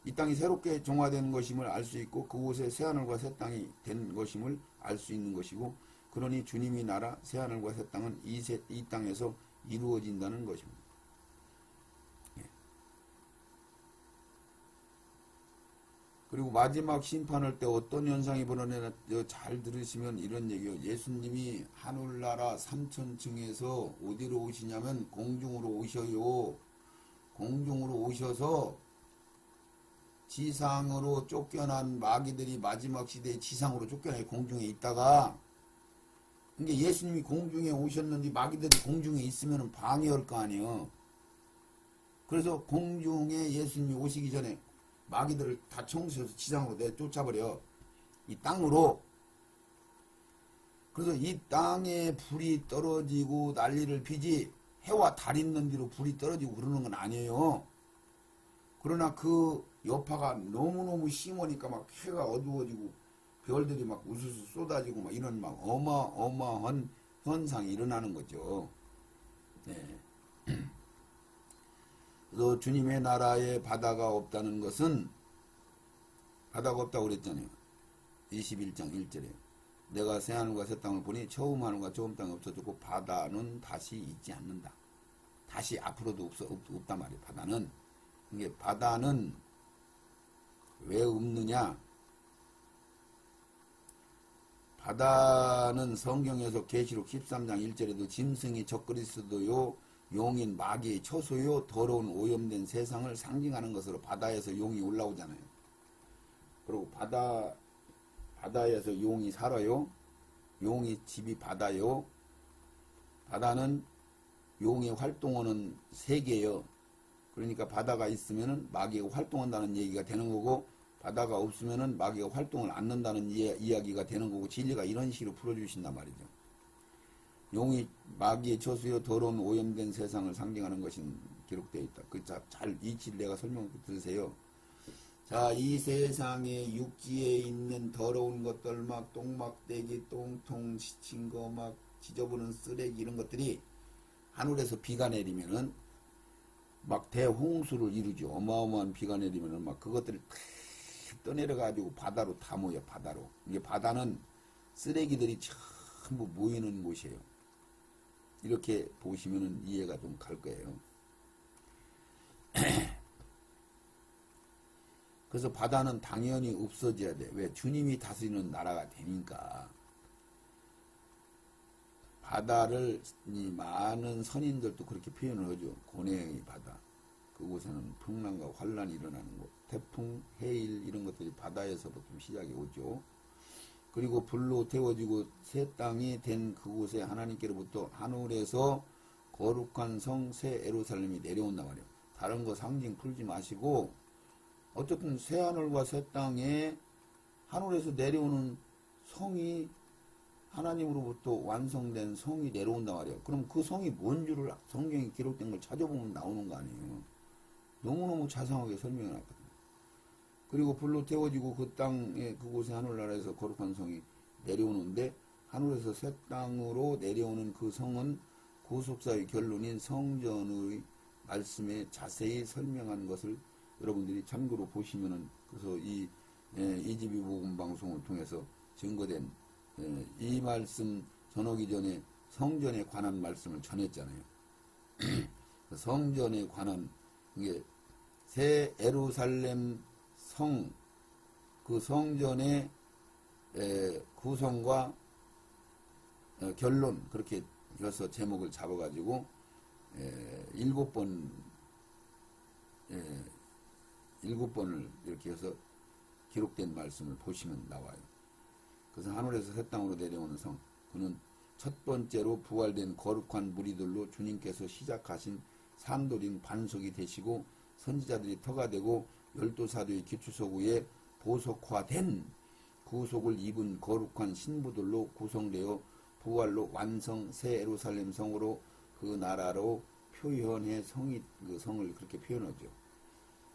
이 땅이 새롭게 정화된 것임을 알 수 있고 그곳에 새하늘과 새 땅이 된 것임을 알 수 있는 것이고 그러니 주님이 나라 새하늘과 새 땅은 이 땅에서 이루어진다는 것입니다. 예. 그리고 마지막 심판할 때 어떤 현상이 벌어지나 잘 들으시면 이런 얘기요. 예수님이 하늘나라 3천층에서 어디로 오시냐면 공중으로 오셔요. 공중으로 오셔서 지상으로 쫓겨난 마귀들이 마지막 시대에 지상으로 쫓겨나 공중에 있다가 그러니까 예수님이 공중에 오셨는데 마귀들이 공중에 있으면 방해할 거 아니에요. 그래서 공중에 예수님이 오시기 전에 마귀들을 다 청소해서 지상으로 내쫓아버려. 이 땅으로. 그래서 이 땅에 불이 떨어지고 난리를 피지 해와 달 있는 뒤로 불이 떨어지고 그러는 건 아니에요. 그러나 그 여파가 너무너무 심하니까 막 해가 어두워지고 별들이 막 우수수 쏟아지고 막 이런 막 어마어마한 현상이 일어나는 거죠. 네. 그래서 주님의 나라에 바다가 없다는 것은 바다가 없다고 그랬잖아요. 21장 1절에 내가 새하늘과 새 땅을 보니 처음 하늘과 처음 땅이 없어졌고 바다는 다시 있지 않는다. 다시 앞으로도 없단 말이에요. 바다는. 이게 바다는 왜 없느냐? 바다는 성경에서 계시록 13장 1절에도 짐승이 적그리스도요 용인 마귀의 처소요 더러운 오염된 세상을 상징하는 것으로 바다에서 용이 올라오잖아요. 그리고 바다에서 용이 살아요. 용이 집이 바다요. 바다는 용의 활동하는 세계예요. 그러니까 바다가 있으면은 마귀가 활동한다는 얘기가 되는 거고 바다가 없으면은 마귀가 활동을 않는다는 이야기가 되는 거고 진리가 이런 식으로 풀어주신단 말이죠. 용이 마귀의 처수요 더러운 오염된 세상을 상징하는 것이 기록되어 있다. 그 잘 이치를 내가 설명 들으세요. 자, 이 세상에 육지에 있는 더러운 것들 막 똥막대기, 똥통, 지친 거 막 지저분한 쓰레기 이런 것들이 하늘에서 비가 내리면은 막 대홍수를 이루죠. 어마어마한 비가 내리면은 막 그것들을 탁 떠내려가지고 바다로 다 모여, 바다로. 이게 바다는 쓰레기들이 전부 모이는 곳이에요. 이렇게 보시면은 이해가 좀 갈 거예요. 그래서 바다는 당연히 없어져야 돼. 왜? 주님이 다스리는 나라가 되니까. 바다를 많은 선인들도 그렇게 표현을 하죠. 고뇌의 바다. 그곳에는 풍랑과 환란이 일어나는 곳. 태풍, 해일 이런 것들이 바다에서부터 시작이 오죠. 그리고 불로 태워지고 새 땅이 된 그곳에 하나님께로부터 하늘에서 거룩한 성 새 예루살렘이 내려온단 말이에요. 다른 거 상징 풀지 마시고 어쨌든 새 하늘과 새 땅에 하늘에서 내려오는 성이 하나님으로부터 완성된 성이 내려온단 말이에요. 그럼 그 성이 뭔 줄을 성경에 기록된 걸 찾아보면 나오는 거 아니에요. 너무너무 자세하게 설명해 놨거든요. 그리고 불로 태워지고 그 땅에 그곳에 하늘나라에서 거룩한 성이 내려오는데 하늘에서 새 땅으로 내려오는 그 성은 구속사의 결론인 성전의 말씀에 자세히 설명한 것을 여러분들이 참고로 보시면은 그래서 이집이 복음 방송을 통해서 증거된 이 말씀 전하기 전에 성전에 관한 말씀을 전했잖아요. 그 성전에 관한 이게 새 예루살렘 성, 그 성전의 구성과 결론, 그렇게 해서 제목을 잡아가지고 7번 7번을 이렇게 해서 기록된 말씀을 보시면 나와요. 그래서 하늘에서 새 땅으로 내려오는 성, 그는 첫 번째로 부활된 거룩한 무리들로 주님께서 시작하신 산돌인 반석이 되시고 선지자들이 터가 되고 12사도의 기초석 위에 보석화된 구속을 입은 거룩한 신부들로 구성되어 부활로 완성 새 예루살렘 성으로 그 나라로 표현해 그 성을 그렇게 표현하죠.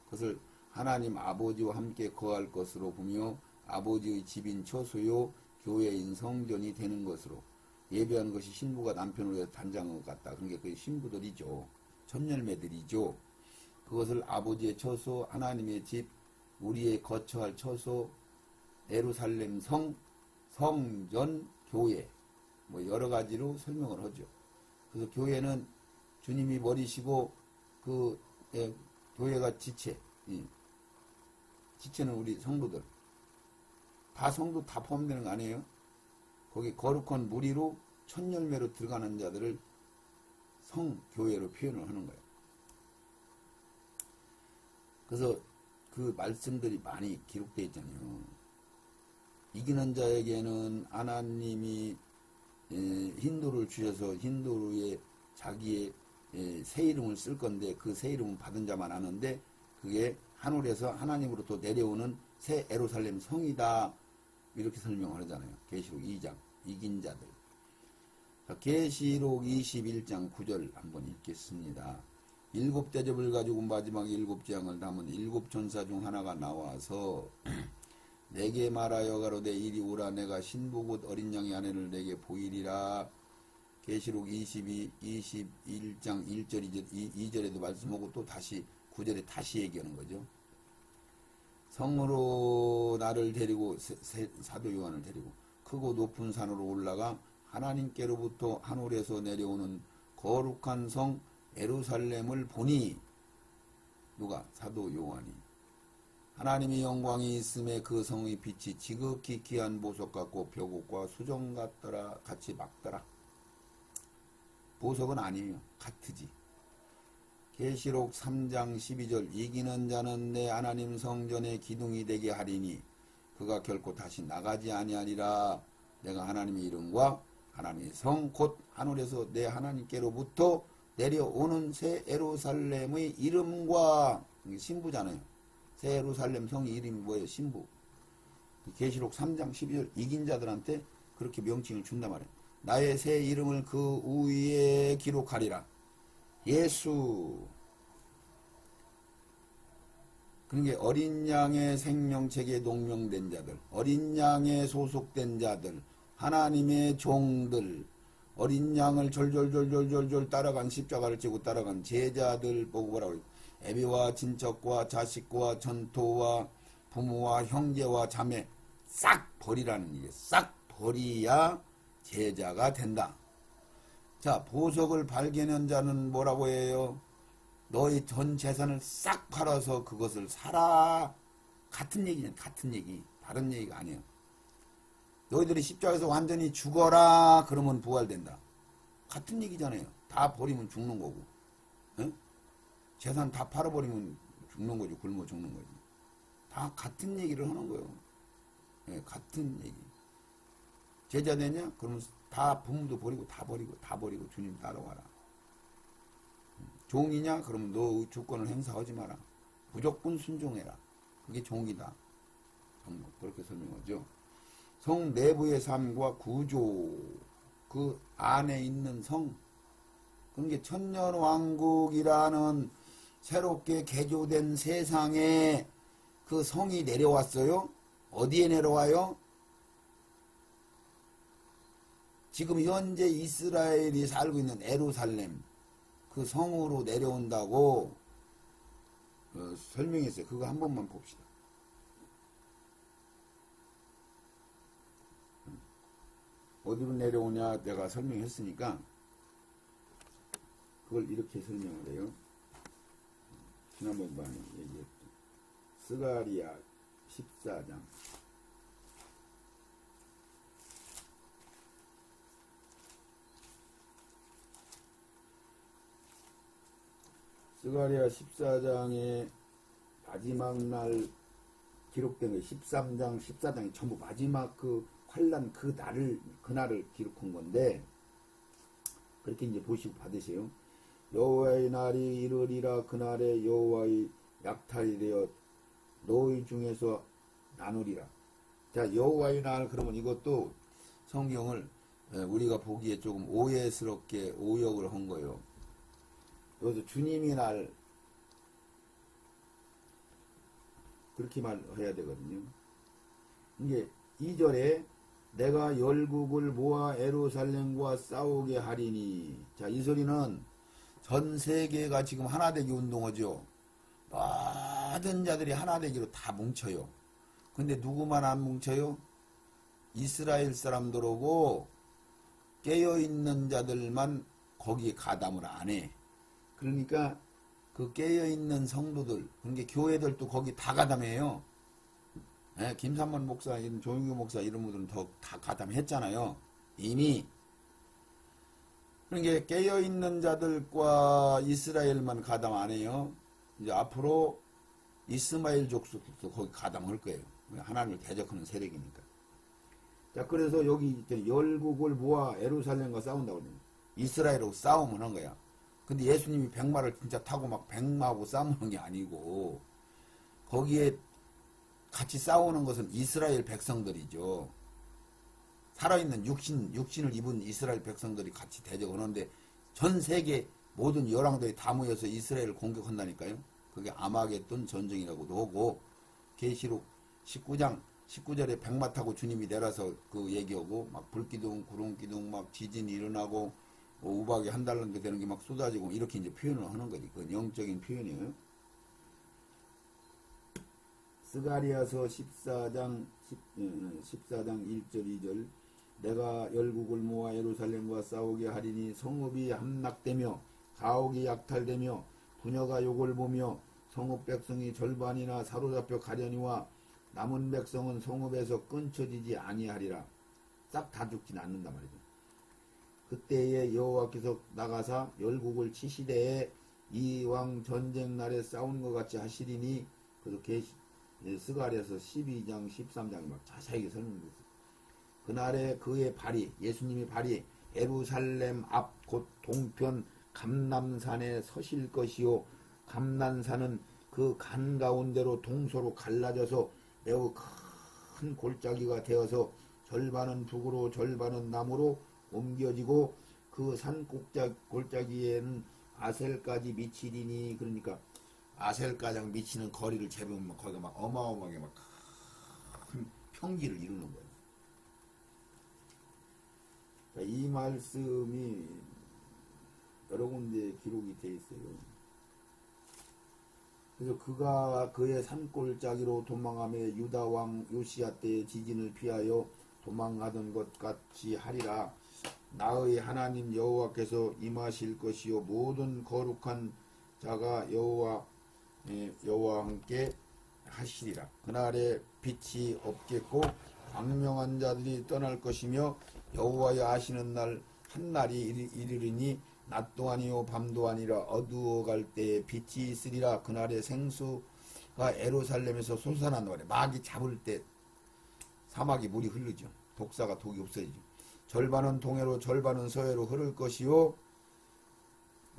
그것을 하나님 아버지와 함께 거할 것으로 보며 아버지의 집인 처소요 교회인 성전이 되는 것으로 예배한 것이 신부가 남편으로 단장한 것 같다. 그러니까 그 신부들이죠. 천열매들이죠. 그것을 아버지의 처소, 하나님의 집, 우리의 거처할 처소, 예루살렘 성, 성전, 교회, 뭐 여러 가지로 설명을 하죠. 그래서 교회는 주님이 머리시고 그 교회가 지체, 지체는 우리 성도들. 다 성도 다 포함되는 거 아니에요? 거기 거룩한 무리로 천열매로 들어가는 자들을 성교회로 표현을 하는 거예요. 그래서 그 말씀들이 많이 기록되어 있잖아요. 이기는 자에게는 하나님이 힌두를 주셔서 힌두의 자기의 새 이름을 쓸 건데 그 새 이름은 받은 자만 아는데 그게 하늘에서 하나님으로부터 내려오는 새 예루살렘 성이다. 이렇게 설명을 하잖아요. 계시록 2장 이긴 자들. 계시록 21장 9절 한번 읽겠습니다. 7대접을 가지고 마지막 7재앙을 담은 7천사 중 하나가 나와서 내게 말하여 가로되 이리 오라. 내가 신부 곧 어린 양의 아내를 내게 보이리라. 계시록 21장 1절 2절에도 말씀하고 또 다시 9절에 다시 얘기하는 거죠. 성으로 나를 데리고 사도 요한을 데리고 크고 높은 산으로 올라가 하나님께로부터 하늘에서 내려오는 거룩한 성 예루살렘을 보니 누가? 사도 요한이. 하나님의 영광이 있음에 그 성의 빛이 지극히 귀한 보석 같고 벽옥과 수정 같더라. 같이 막더라. 보석은 아니에요. 같으지. 계시록 3장 12절 이기는 자는 내 하나님 성전의 기둥이 되게 하리니 그가 결코 다시 나가지 아니하리라. 내가 하나님의 이름과 하나님의 성 곧 하늘에서 내 하나님께로부터 내려오는 새 예루살렘의 이름과 신부잖아요. 새 예루살렘 성의 이름이 뭐예요? 신부. 계시록 3장 12절 이긴 자들한테 그렇게 명칭을 준단 말이에요. 나의 새 이름을 그 위에 기록하리라. 예수. 그러니까 어린 양의 생명책에 농명된 자들, 어린 양에 소속된 자들, 하나님의 종들, 어린 양을 졸졸졸졸졸 따라간 십자가를 지고 따라간 제자들 보고 뭐라고 그래요? 애비와 친척과 자식과 전토와 부모와 형제와 자매 싹 버리라는 얘기예요. 싹 버려야 제자가 된다. 자, 보석을 발견한 자는 뭐라고 해요? 너의 전 재산을 싹 팔아서 그것을 사라. 같은 얘기냐? 같은 얘기. 다른 얘기가 아니에요. 너희들이 십자가에서 완전히 죽어라. 그러면 부활된다. 같은 얘기잖아요. 다 버리면 죽는 거고. 에? 재산 다 팔아버리면 죽는 거지. 굶어 죽는 거지. 다 같은 얘기를 하는 거예요. 예, 같은 얘기. 제자 되냐? 그러면 다 부모도 버리고 다 버리고 주님 따라와라. 종이냐? 그러면 너 주권을 행사하지 마라. 무조건 순종해라. 그게 종이다. 그렇게 설명하죠. 성 내부의 삶과 구조, 그 안에 있는 성, 그게 천년왕국이라는 새롭게 개조된 세상에 그 성이 내려왔어요. 어디에 내려와요? 지금 현재 이스라엘이 살고 있는 예루살렘 그 성으로 내려온다고 설명했어요. 그거 한 번만 봅시다. 어디로 내려오냐 내가 설명했으니까 그걸 이렇게 설명을 해요. 지난번에 얘기했죠. 스가랴 14장. 스가랴 14장의 마지막 날 기록된 거 13장, 14장이 전부 마지막 그 환란 그날을 기록한 건데, 그렇게 이제 보시고 받으세요. 여호와의 날이 이르리라. 그날에 여호와의 약탈이 되어 너희 중에서 나누리라. 자, 여호와의 날, 그러면 이것도 성경을 우리가 보기에 조금 오해스럽게 오역을 한 거예요. 여기서 주님의 날, 그렇게 말해야 되거든요. 이게 2절에 내가 열국을 모아 예루살렘과 싸우게 하리니. 자, 이 소리는 전 세계가 지금 하나되기 운동하죠. 모든 자들이 하나되기로 다 뭉쳐요. 근데 누구만 안 뭉쳐요? 이스라엘 사람들 오고 깨어있는 자들만 거기에 가담을 안 해. 그러니까 그 깨어있는 성도들, 그러니까 교회들도 거기 다 가담해요. 예, 김삼원 목사, 조용규 목사 이런 분들은 다 가담했잖아요. 이미. 그러니까 깨어있는 자들과 이스라엘만 가담 안 해요. 이제 앞으로 이스마엘 족속도 거기 가담할 거예요. 하나님을 대적하는 세력이니까. 자, 그래서 여기 열국을 모아 예루살렘과 싸운다고 그러는 이스라엘하고 싸움을 한 거야. 근데 예수님이 백마를 진짜 타고 막 백마하고 싸우는 게 아니고, 거기에 같이 싸우는 것은 이스라엘 백성들이죠. 살아있는 육신을 입은 이스라엘 백성들이 같이 대적하는데, 전 세계 모든 열왕들이 다 모여서 이스라엘을 공격한다니까요. 그게 아마겟돈 전쟁이라고도 하고, 계시록 19장 19절에 백마 타고 주님이 내려서 그 얘기하고, 막 불기둥 구름기둥 막 지진이 일어나고 우박이 한 달 넘게 되는 게 막 쏟아지고, 이렇게 이제 표현을 하는 거지. 그건 영적인 표현이에요. 스가랴서 14장 14장 1절 2절 내가 열국을 모아 예루살렘과 싸우게 하리니 성읍이 함락되며 가옥이 약탈되며 부녀가 욕을 보며 성읍 백성이 절반이나 사로잡혀 가려니와 남은 백성은 성읍에서 끊쳐지지 아니하리라. 싹 다 죽진 않는단 말이죠. 그때에 여호와께서 나가사 열국을 치시되 이왕 전쟁 날에 싸운 것 같이 하시리니. 그래서 스가랴서 12장 13장에 막 자세하게 설명됐어요. 그날에 그의 발이, 예수님의 발이 예루살렘 앞 곧 동편 감람산에 서실 것이요 감람산은 그 간 가운데로 동서로 갈라져서 매우 큰 골짜기가 되어서 절반은 북으로 절반은 남으로 옮겨지고 그 산 골짜기에는 아셀까지 미치리니. 그러니까 아셀가장 미치는 거리를 재보면 거기가 막 어마어마하게 막 큰 평지를 이루는 거예요. 이 말씀이 여러 군데 기록이 되어 있어요. 그래서 그가 그의 산골짜기로 도망하며 유다왕 요시야 때의 지진을 피하여 도망하던 것 같이 하리라. 나의 하나님 여호와께서 임하실 것이요 모든 거룩한 자가 여호와와 함께 하시리라. 그날에 빛이 없겠고 광명한 자들이 떠날 것이며 여호와여 하시는 날 한날이 이르리니 낮도 아니요 밤도 아니라 어두워갈 때에 빛이 있으리라. 그날에 생수가 예루살렘에서 솟아난다 말이야. 마귀 잡을 때 사막에 물이 흐르죠. 독사가 독이 없어지죠. 절반은 동해로 절반은 서해로 흐를 것이요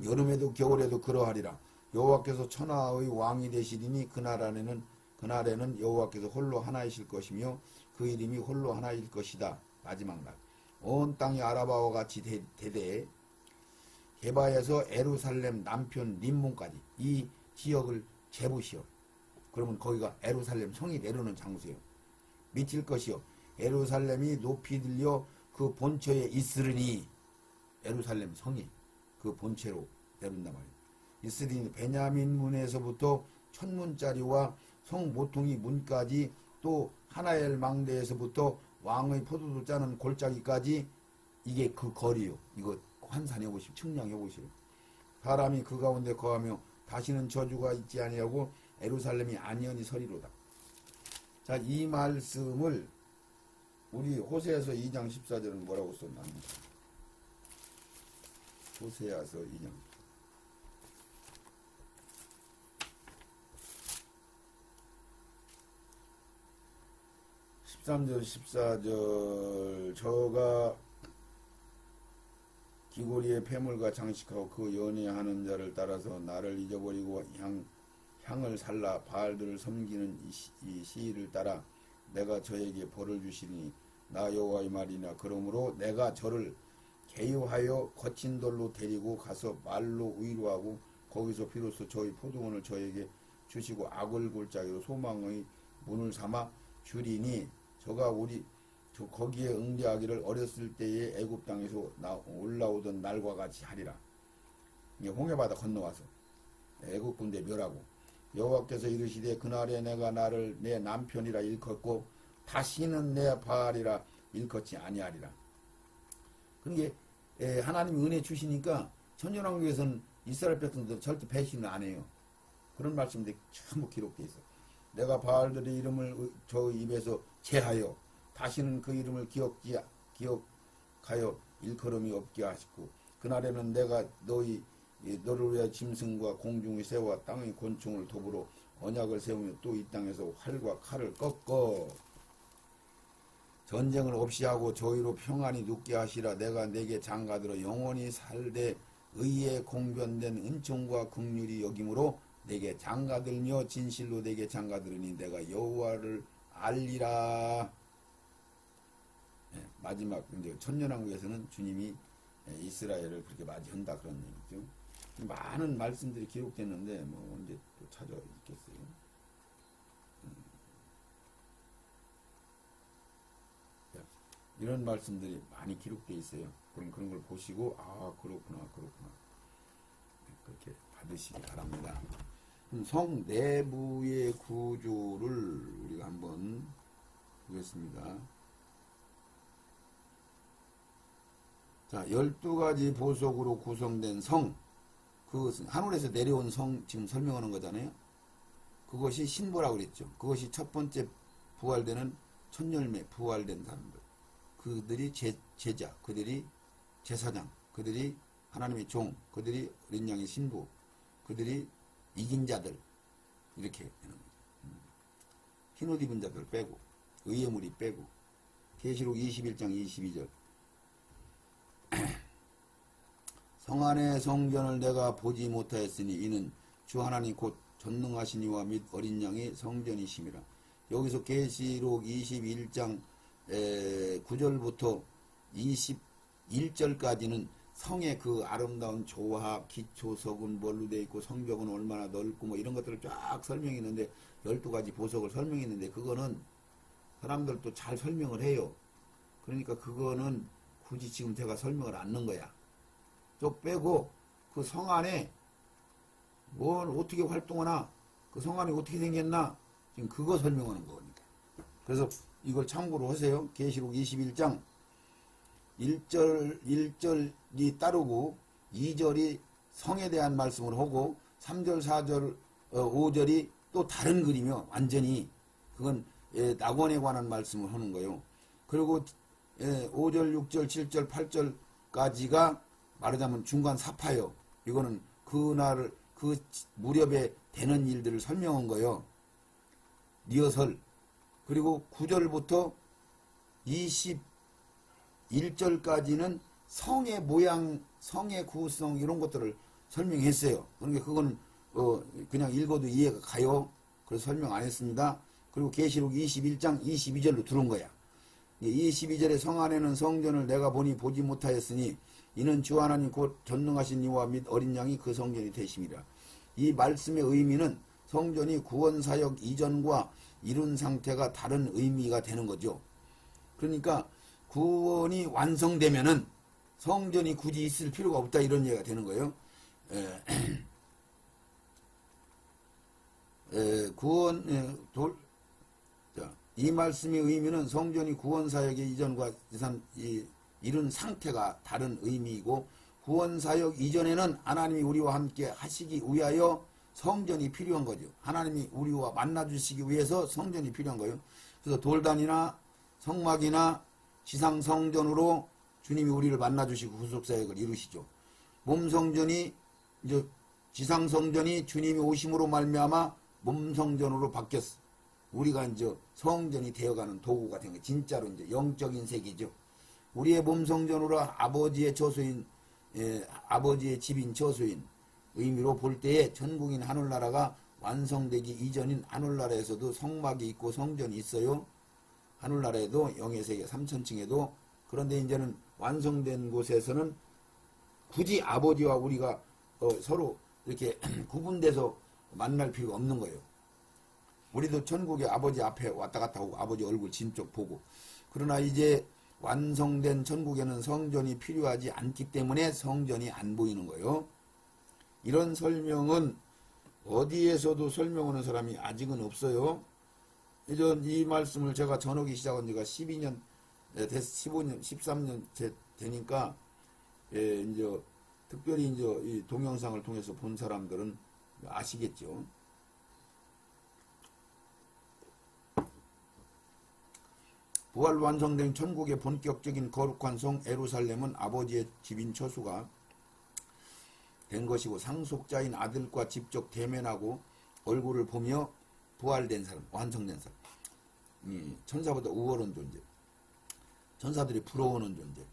여름에도 겨울에도 그러하리라. 여호와께서 천하의 왕이 되시리니 그날에는 여호와께서 홀로 하나이실 것이며 그 이름이 홀로 하나일 것이다. 마지막 날 온 땅이 아라바와 같이 되되 게바에서 예루살렘 남편 림몬까지 이 지역을 재보시오. 그러면 거기가 예루살렘 성이 내려오는 장소예요. 미칠 것이요 예루살렘이 높이 들려 그 본처에 있으리니. 예루살렘 성이 그 본체로 내려온단 말이에요. 있으리니 베냐민 문에서부터 천문짜리와 성 모퉁이 문까지 또 하나엘 망대에서부터 왕의 포도주 짜는 골짜기까지 이게 그 거리요. 이거 환산해 보시오. 측량해 보시오. 사람이 그 가운데 거하며 다시는 저주가 있지 아니하고 예루살렘이 안연히 서리로다. 자, 이 말씀을 우리 호세아서 2장 14절은 뭐라고 썼나? 호세아서 2장 13절 14절 저가 기고리의 폐물과 장식하고 그 연애하는 자를 따라서 나를 잊어버리고 향을 살라 바알들을 섬기는 이 시위를 따라 내가 저에게 벌을 주시니 나 여호와의 말이나 그러므로 내가 저를 개유하여 거친 돌로 데리고 가서 말로 위로하고 거기서 비로소 저희 포도원을 저에게 주시고 악을 골짜기로 소망의 문을 삼아 주리니 저가 거기에 응대하기를 어렸을 때에 애굽 땅에서 올라오던 날과 같이 하리라. 이게 홍해바다 건너와서 애굽 군대 멸하고 여호와께서 이르시되 그날에 내가 나를 내 남편이라 일컫고 다시는 내 바알이라 일컫지 아니하리라. 그러니까 하나님이 은혜 주시니까 천년왕국에서는 이스라엘 백성들 절대 배신을 안 해요. 그런 말씀들이 전부 기록되어 있어. 내가 바알들의 이름을 저 입에서 제하여 다시는 그 이름을 기억하여 일컬음이 없게 하시고 그날에는 내가 너를 위하여 짐승과 공중의 새와 땅의 곤충을 도부로 언약을 세우며 또 이 땅에서 활과 칼을 꺾어 전쟁을 없이 하고 저희로 평안히 눕게 하시라. 내가 내게 장가들어 영원히 살되 의에 공변된 은총과 긍휼이 여김으로 내게 장가들며 진실로 내게 장가들으니 내가 여호와를 알리라. 마지막 이제 천년왕국에서는 주님이 이스라엘을 그렇게 맞이한다 그런 얘기죠. 많은 말씀들이 기록됐는데 뭐 언제 또 찾아있겠어요. 이런 말씀들이 많이 기록되어 있어요. 그럼 그런 걸 보시고 그렇구나 그렇게 받으시기 바랍니다. 성 내부의 구조를 우리가 한번 보겠습니다. 자, 12가지 보석으로 구성된 성, 그 하늘에서 내려온 성 지금 설명하는 거잖아요. 그것이 신부라고 그랬죠. 그것이 첫 번째 부활되는 첫 열매 부활된 사람들. 그들이 제자, 그들이 제사장, 그들이 하나님의 종, 그들이 어린 양의 신부, 그들이 이긴 자들 이렇게 되는 거죠. 흰옷 입은 자들 빼고 의의 무리 빼고 계시록 21장 22절 성 안의 성전을 내가 보지 못하였으니 이는 주 하나님 곧 전능하신 이와 및 어린 양의 성전이심이라. 여기서 계시록 21장 9절부터 21절까지는 성의 그 아름다운 조합, 기초석은 뭘로 되어 있고 성벽은 얼마나 넓고 뭐 이런 것들을 쫙 설명했는데 12가지 보석을 설명했는데 그거는 사람들도 잘 설명을 해요. 그러니까 그거는 굳이 지금 제가 설명을 안 넣은 거야. 쪽 빼고 그 성 안에 뭘 어떻게 활동하나 그 성 안이 어떻게 생겼나 지금 그거 설명하는 거니까. 그래서 이걸 참고로 하세요. 계시록 21장 1절이 따르고 2절이 성에 대한 말씀을 하고 3절, 4절, 5절이 또 다른 그림이요. 완전히 그건 낙원에 관한 말씀을 하는 거예요. 그리고 5절, 6절, 7절, 8절까지가 말하자면 중간 사파요. 이거는 그날 그 무렵에 되는 일들을 설명한 거예요. 리허설. 그리고 9절부터 21절까지는 성의 모양, 성의 구성 이런 것들을 설명했어요. 그러니까 그건 그냥 읽어도 이해가 가요. 그래서 설명 안 했습니다. 그리고 계시록 21장 22절로 들어온 거야. 22절에 성 안에는 성전을 내가 보지 못하였으니 이는 주 하나님 곧 전능하신 이와 및 어린 양이 그 성전이 되심이라. 이 말씀의 의미는 성전이 구원사역 이전과 이룬 상태가 다른 의미가 되는 거죠. 그러니까 구원이 완성되면은 성전이 굳이 있을 필요가 없다 이런 얘기가 되는 거예요. 이 말씀의 의미는 성전이 구원사역의 이전과 이룬 상태가 다른 의미이고 구원사역 이전에는 하나님이 우리와 함께 하시기 위하여 성전이 필요한 거죠. 하나님이 우리와 만나주시기 위해서 성전이 필요한 거예요. 그래서 돌단이나 성막이나 지상성전으로 주님이 우리를 만나주시고 구속사역을 이루시죠. 몸성전이 이제 지상성전이 주님이 오심으로 말미암아 몸성전으로 바뀌었어. 우리가 이제 성전이 되어가는 도구가 된 거예요. 진짜로 이제 영적인 세계죠. 우리의 몸성전으로 아버지의 저소인, 아버지의 집인 저소인 의미로 볼 때에 전국인 하늘나라가 완성되기 이전인 하늘나라에서도 성막이 있고 성전이 있어요. 하늘나라에도 영의 세계 3천층에도. 그런데 이제는 완성된 곳에서는 굳이 아버지와 우리가 서로 이렇게 구분돼서 만날 필요가 없는 거예요. 우리도 천국에 아버지 앞에 왔다 갔다 하고 아버지 얼굴 진쪽 보고. 그러나 이제 완성된 천국에는 성전이 필요하지 않기 때문에 성전이 안 보이는 거예요. 이런 설명은 어디에서도 설명하는 사람이 아직은 없어요. 이 말씀을 제가 전하기 시작한 지가 12년, 15년, 13년 되니까, 이제 특별히 이제 이 동영상을 통해서 본 사람들은 아시겠죠. 부활 완성된 천국의 본격적인 거룩한 성 예루살렘은 아버지의 집인 처수가 된 것이고 상속자인 아들과 직접 대면하고 얼굴을 보며 부활된 사람, 완성된 사람. 천사보다 우월한 존재. 천사들이 부러워하는 존재.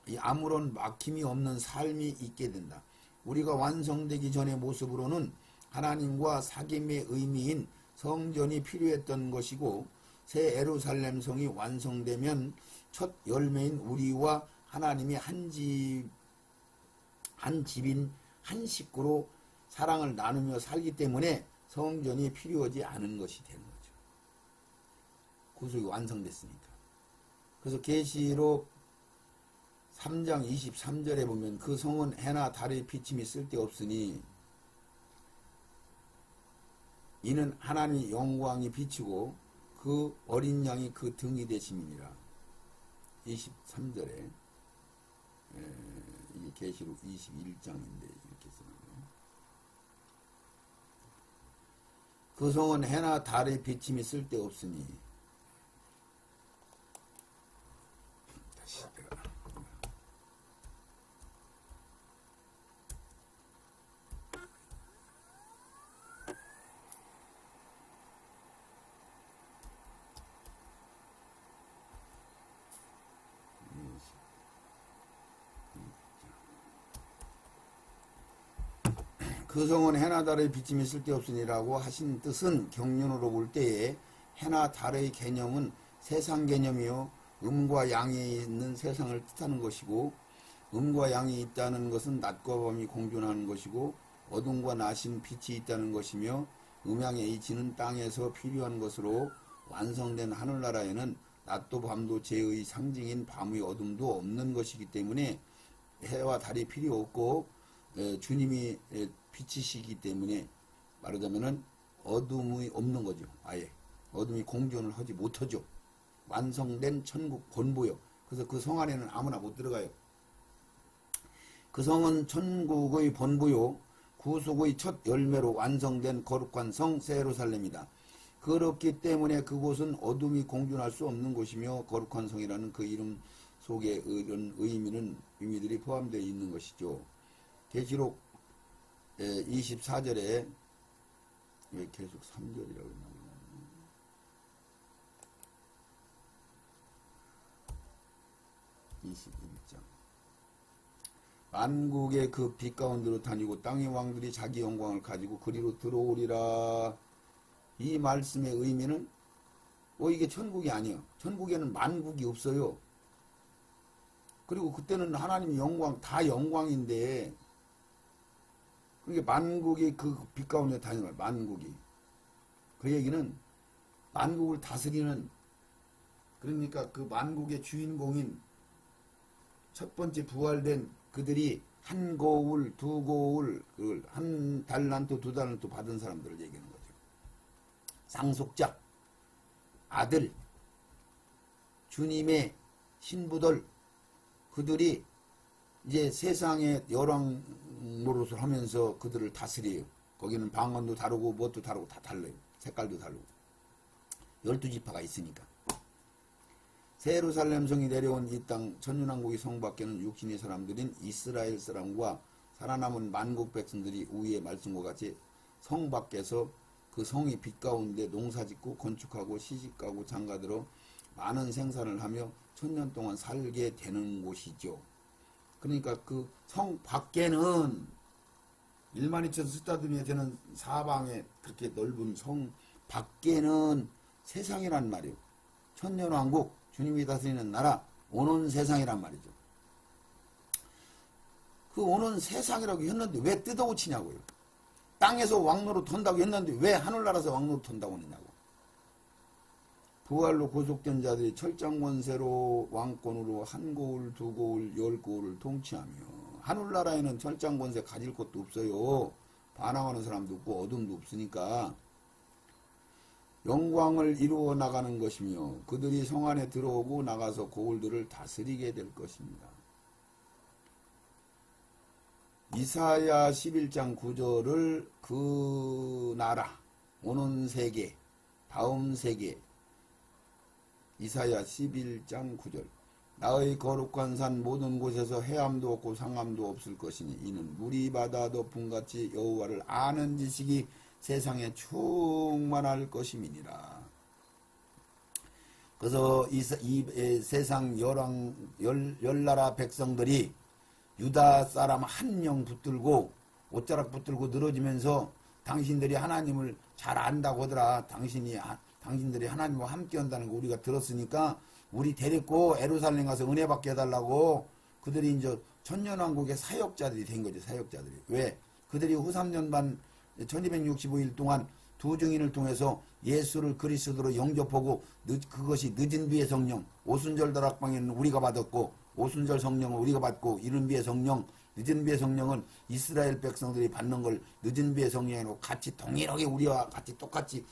이 아무런 막힘이 없는 삶이 있게 된다. 우리가 완성되기 전의 모습으로는 하나님과 사귐의 의미인 성전이 필요했던 것이고 새 예루살렘 성이 완성되면 첫 열매인 우리와 하나님이 한 집인 한 식구로 사랑을 나누며 살기 때문에 성전이 필요하지 않은 것이 되는 거죠. 구속이 완성됐으니까. 그래서 계시록 3장 23절에 보면 그 성은 해나 달의 비침이 쓸데없으니 이는 하나님의 영광이 비치고 그 어린 양이 그 등이 되심이니라. 23절에 이게 계시록 21장인데 이렇게 쓰네요. 그 성은 해나 달의 비침이 쓸데없으니 다시 그 성은 해나 달의 비침이 쓸데없으니라고 하신 뜻은 경륜으로 볼 때에 해나 달의 개념은 세상 개념이요 음과 양이 있는 세상을 뜻하는 것이고 음과 양이 있다는 것은 낮과 밤이 공존하는 것이고 어둠과 낮인 빛이 있다는 것이며 음양의 이치는 땅에서 필요한 것으로 완성된 하늘나라에는 낮도 밤도 죄의 상징인 밤의 어둠도 없는 것이기 때문에 해와 달이 필요 없고 주님이 빛이시기 때문에 말하자면은 어둠이 없는 거죠. 아예 어둠이 공존을 하지 못하죠. 완성된 천국 본보요. 그래서 그 성 안에는 아무나 못 들어가요. 그 성은 천국의 본보요 구속의 첫 열매로 완성된 거룩한 성 새 예루살렘이다. 그렇기 때문에 그곳은 어둠이 공존할 수 없는 곳이며 거룩한 성이라는 그 이름 속에 이런 의미들이 포함되어 있는 것이죠. 계시록 24절에 왜 계속 3절이라고 나오나? 21장 만국의 그 빛 가운데로 다니고 땅의 왕들이 자기 영광을 가지고 그리로 들어오리라. 이 말씀의 의미는 이게 천국이 아니에요. 천국에는 만국이 없어요. 그리고 그때는 하나님의 영광 다 영광인데 그러니까 만국이 그 빛 가운데 다니는 거예요. 만국이. 그 얘기는 만국을 다스리는 그러니까 그 만국의 주인공인 첫 번째 부활된 그들이 한 고울, 두 고울, 한 달란트, 두 달란트 받은 사람들을 얘기하는 거죠. 상속자, 아들, 주님의 신부들, 그들이 이제 세상의 열왕 노릇을 하면서 그들을 다스려요. 거기는 방언도 다르고 뭣도 다르고 다 달라요. 색깔도 다르고. 12지파가 있으니까. 새 예루살렘 성이 내려온 이 땅 천년왕국의 성 밖에는 육신의 사람들인 이스라엘 사람과 살아남은 만국 백성들이 우위의 말씀과 같이 성 밖에서 그 성이 빛 가운데 농사짓고 건축하고 시집가고 장가들어 많은 생산을 하며 천년 동안 살게 되는 곳이죠. 그러니까 그 성 밖에는 1만 2천 스타디움이 되는 사방에 그렇게 넓은 성 밖에는 세상이란 말이에요. 천년왕국, 주님이 다스리는 나라, 오는 세상이란 말이죠. 그 오는 세상이라고 했는데 왜 뜯어고치냐고요. 땅에서 왕노릇 한다고 했는데 왜 하늘나라에서 왕노릇 한다고 했냐고. 부활로 구속된 자들이 철장 권세로 왕권으로 한 고을, 두 고을, 열 고을을 통치하며 하늘나라에는 철장 권세 가질 것도 없어요. 반항하는 사람도 없고 어둠도 없으니까 영광을 이루어 나가는 것이며 그들이 성 안에 들어오고 나가서 고을들을 다스리게 될 것입니다. 이사야 11장 9절을 그 나라, 오는 세계, 다음 세계, 이사야 11장 9절. 나의 거룩한 산 모든 곳에서 해암도 없고 상암도 없을 것이니 이는 물이 바다 덮음같이 여호와를 아는 지식이 세상에 충만할 것임이니라. 그래서 이 세상 열나라 백성들이 유다 사람 한 명 붙들고 옷자락 붙들고 늘어지면서 당신들이 하나님을 잘 안다고 하더라. 당신들이 하나님과 함께 한다는 거 우리가 들었으니까 우리 데리고 에루살렘 가서 은혜 받게 해달라고 그들이 이제 천년왕국의 사역자들이 된 거죠. 사역자들이. 왜? 그들이 후 3년 반 1265일 동안 두 증인을 통해서 예수를 그리스도로 영접하고 그것이 늦은 비의 성령, 오순절 다락방에는 우리가 받았고 오순절 성령을 우리가 받고 이른 비의 성령, 늦은 비의 성령은 이스라엘 백성들이 받는 걸 늦은 비의 성령으로 같이 동일하게 우리와 같이 똑같이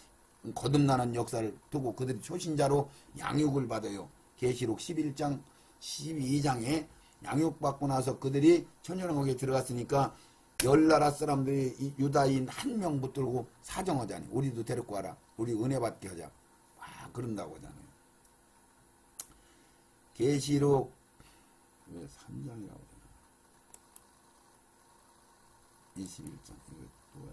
거듭나는 역사를 두고 그들이 초신자로 양육을 받아요. 계시록 11장 12장에 양육받고 나서 그들이 천년왕국에 들어갔으니까 열나라 사람들이 유다인 한 명 붙들고 사정하자니 우리도 데리고 와라. 우리 은혜 받게 하자. 그런다고 하잖아요. 계시록 왜 3장이라고 하잖아. 21장 이거 누가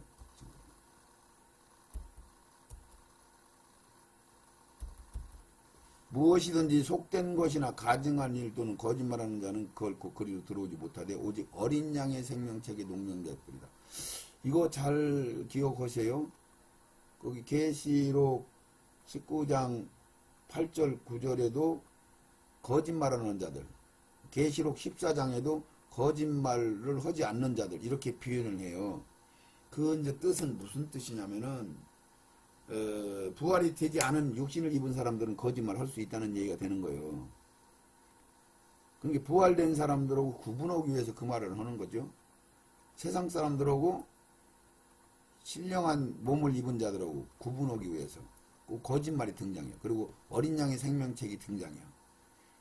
무엇이든지 속된 것이나 가증한 일 또는 거짓말하는 자는 결코 그리로 들어오지 못하되 오직 어린 양의 생명책에 농명될 뿐이다. 이거 잘 기억하세요. 거기 계시록 19장 8절 9절에도 거짓말하는 자들, 계시록 14장에도 거짓말을 하지 않는 자들 이렇게 표현을 해요. 그 이제 뜻은 무슨 뜻이냐면은 부활이 되지 않은 육신을 입은 사람들은 거짓말 할 수 있다는 얘기가 되는 거예요. 그러니까 부활된 사람들하고 구분하기 위해서 그 말을 하는 거죠. 세상 사람들하고 신령한 몸을 입은 자들하고 구분하기 위해서 꼭 거짓말이 등장해요. 그리고 어린 양의 생명책이 등장해요.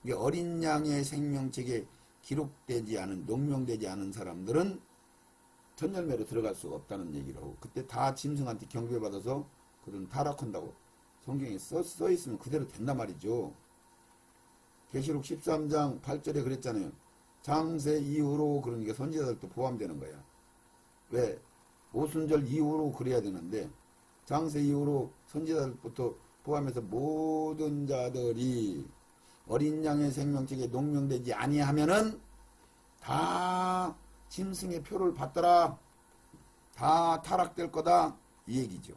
이게 어린 양의 생명책에 기록되지 않은, 농명되지 않은 사람들은 전열매로 들어갈 수가 없다는 얘기를 하고 그때 다 짐승한테 경배받아서 그들은 타락한다고 성경에 써 있으면 그대로 된단 말이죠. 계시록 13장 8절에 그랬잖아요. 장세 이후로 그러니까 선지자들도 포함되는 거야. 왜? 오순절 이후로 그래야 되는데 장세 이후로 선지자들부터 포함해서 모든 자들이 어린 양의 생명책에 농명되지 아니하면은 다 짐승의 표를 받더라. 다 타락될 거다. 이 얘기죠.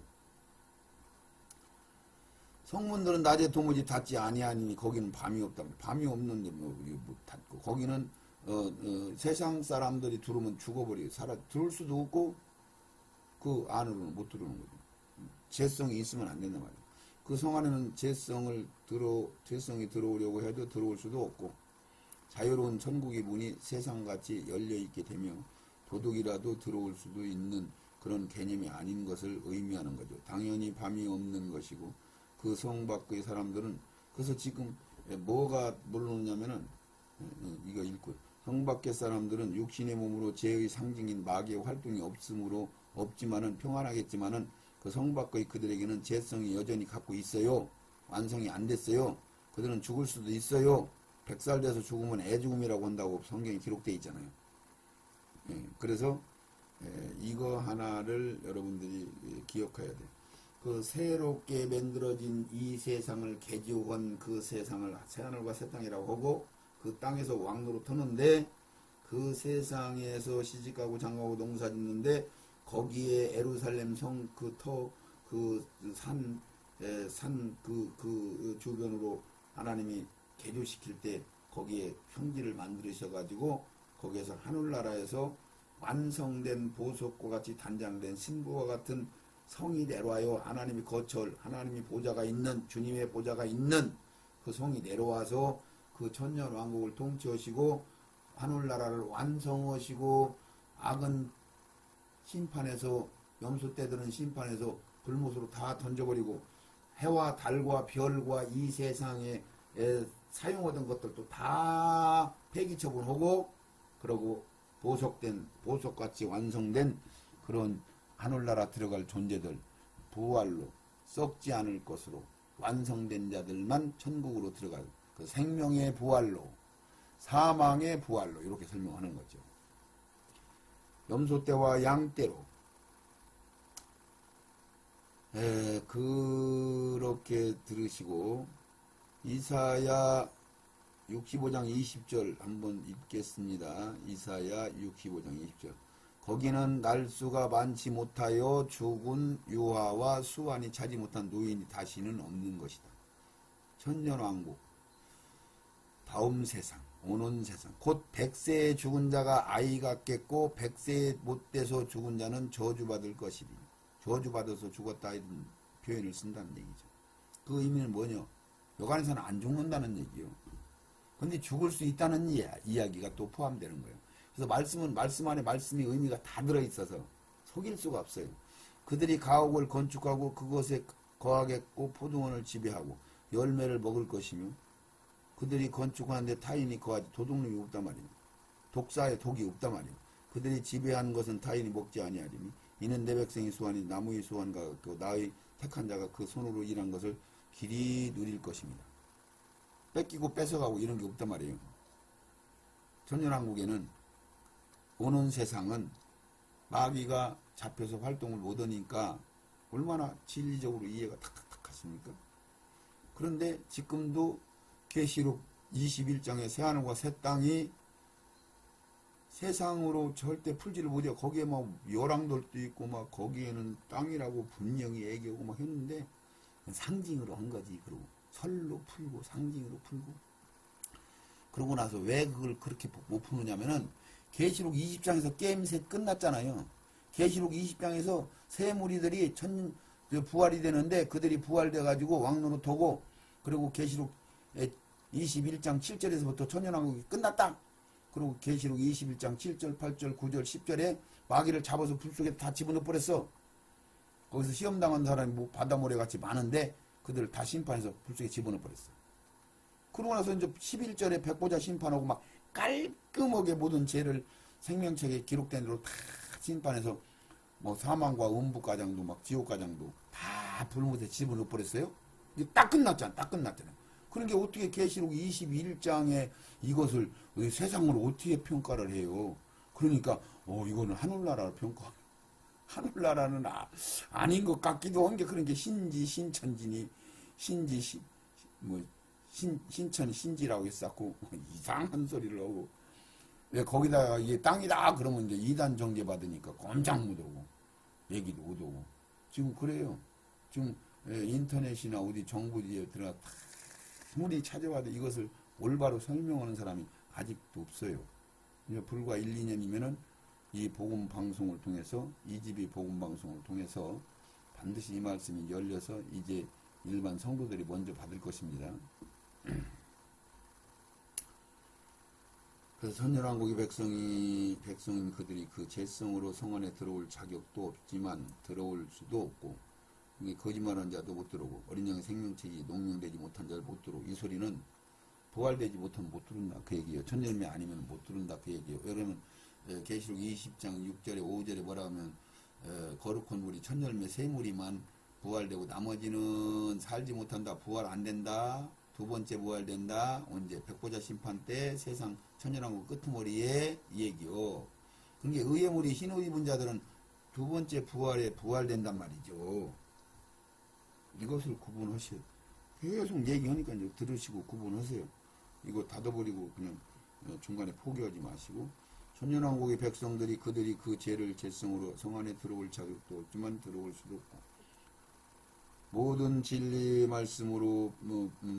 성문들은 낮에 도무지 닫지 아니하니 거기는 밤이 없다. 밤이 없는데 뭐 닫고 거기는 세상 사람들이 들어오면 죽어버리고 들어올 수도 없고 그 안으로는 못 들어오는 거죠. 죄성이 있으면 안 된단 말이에요. 그 성 안에는 죄성이 들어오려고 해도 들어올 수도 없고 자유로운 천국의 문이 세상같이 열려있게 되며 도둑이라도 들어올 수도 있는 그런 개념이 아닌 것을 의미하는 거죠. 당연히 밤이 없는 것이고 그 성 밖의 사람들은 그래서 지금 뭐가 물러오냐면은 이거 읽고 성 밖의 사람들은 육신의 몸으로 죄의 상징인 마귀의 활동이 없지만은 평안하겠지만은 그 성 밖의 그들에게는 죄성이 여전히 갖고 있어요. 완성이 안 됐어요. 그들은 죽을 수도 있어요. 100살 돼서 죽으면 애죽음이라고 한다고 성경에 기록되어 있잖아요. 그래서 이거 하나를 여러분들이 기억해야 돼요. 그 새롭게 만들어진 이 세상을 개지옥은 그 세상을 새하늘과 새 땅이라고 하고 그 땅에서 왕노릇하는데 그 세상에서 시집가고 장가고 농사 짓는데 거기에 에루살렘 성 그 주변으로 하나님이 개조시킬 때 거기에 평지를 만들으셔가지고 거기에서 하늘나라에서 완성된 보석과 같이 단장된 신부와 같은 성이 내려와요. 하나님이 거처를, 하나님이 보좌가 있는, 주님의 보좌가 있는 그 성이 내려와서 그 천년 왕국을 통치하시고 하늘나라를 완성하시고 악은 심판에서 염소 떼드는 심판에서 불못으로 다 던져버리고 해와 달과 별과 이 세상에 사용하던 것들도 다 폐기처분하고 그러고 보석같이 완성된 그런 하늘나라 들어갈 존재들 부활로 썩지 않을 것으로 완성된 자들만 천국으로 들어갈 그 생명의 부활로 사망의 부활로 이렇게 설명하는 거죠. 염소떼와 양떼로 그렇게 들으시고 이사야 65장 20절 한번 읽겠습니다. 이사야 65장 20절 거기는 날수가 많지 못하여 죽은 유아와 수완이 차지 못한 노인이 다시는 없는 것이다. 천년왕국 다음 세상 오는 세상 곧 100세에 죽은 자가 아이 갖겠고 100세에 못돼서 죽은 자는 저주받을 것이니 저주받아서 죽었다 이런 표현을 쓴다는 얘기죠. 그 의미는 뭐냐? 여간에서는 안 죽는다는 얘기요. 근데 죽을 수 있다는 이야기가 또 포함되는 거예요. 그래서 말씀 안에 말씀의 의미가 다 들어있어서 속일 수가 없어요. 그들이 가옥을 건축하고 그것에 거하겠고 포도원을 지배하고 열매를 먹을 것이며 그들이 건축하는데 타인이 거하지 도둑놈이 없단 말입니다. 독사에 독이 없단 말입니다. 그들이 지배하는 것은 타인이 먹지 아니하리니 이는 내 백성이 수완이 나무의 수완과 같고 나의 택한 자가 그 손으로 일한 것을 길이 누릴 것입니다. 뺏기고 뺏어가고 이런 게 없단 말이에요. 천년왕국에는 오는 세상은 마귀가 잡혀서 활동을 못하니까 얼마나 진리적으로 이해가 탁탁탁 하십니까? 그런데 지금도 계시록 21장의 새하늘과 새 땅이 세상으로 절대 풀지를 못해요. 거기에 막 열왕돌도 있고 막 거기에는 땅이라고 분명히 얘기하고 막 했는데 상징으로 한 거지. 그리고 설로 풀고 상징으로 풀고 그러고 나서 왜 그걸 그렇게 못 푸느냐면은 계시록 20장에서 게임셋 끝났잖아요. 계시록 20장에서 새 무리들이 부활이 되는데 그들이 부활돼 가지고 왕노릇하고 그리고 계시록 21장 7절에서부터 천년왕국이 끝났다. 그리고 계시록 21장 7절, 8절, 9절, 10절에 마귀를 잡아서 불 속에 다 집어넣어 버렸어. 거기서 시험당한 사람이 뭐 바다모래같이 많은데 그들을 다 심판해서 불 속에 집어넣어 버렸어. 그러고 나서 이제 11절에 백보자 심판하고 막 깔끔하게 모든 죄를 생명책에 기록된 대로 다 심판해서 뭐 사망과 음부가장도 막 지옥가장도 다 불못에 집어넣어 버렸어요. 이게 딱 끝났잖아. 딱 끝났잖아. 그러니까 어떻게 계시록 21장에 이것을 세상으로 어떻게 평가를 해요? 그러니까 이거는 하늘나라를 평가. 하늘나라는 아닌 것 같기도 한 게 그런 게 신지 신천지니 신천 신지라고 했었고 이상한 소리를 하고 왜 거기다가 이게 땅이다 그러면 이제 이단 정죄 받으니까 꼼짝 못하고 얘기도 못하고 지금 그래요. 지금 인터넷이나 어디 정부지에 들어가 아무리 찾아봐도 이것을 올바로 설명하는 사람이 아직도 없어요. 이제 불과 1, 2년이면은 이 복음 방송을 통해서 이집이 복음 방송을 통해서 반드시 이 말씀이 열려서 이제 일반 성도들이 먼저 받을 것입니다. 그래서 천년왕국의 백성인 그들이 그 죄성으로 성 안에 들어올 자격도 없지만 들어올 수도 없고 거짓말하는 자도 못 들어오고 어린 양의 생명책이 농명되지 못한 자를 못 들어오고 이 소리는 부활되지 못하면 못 들은다 그 얘기예요. 천열매 아니면 못 들은다 그 얘기예요. 왜냐면 계시록 20장 6절에 5절에 뭐라 하면 거룩한 무리 천열매 세 무리만 부활되고 나머지는 살지 못한다. 부활 안 된다. 두 번째 부활된다. 언제? 백보자 심판 때 세상 천연왕국 끄트머리에 이 얘기요. 그러니까 의의 무리 흰옷 입은 자들은 두 번째 부활에 부활된단 말이죠. 이것을 구분하셔요. 계속 얘기하니까 이제 들으시고 구분하세요. 이거 닫아버리고 그냥 중간에 포기하지 마시고 천연왕국의 백성들이 그들이 그 죄를 죄성으로 성 안에 들어올 자격도 없지만 들어올 수도 없고 모든 진리 말씀으로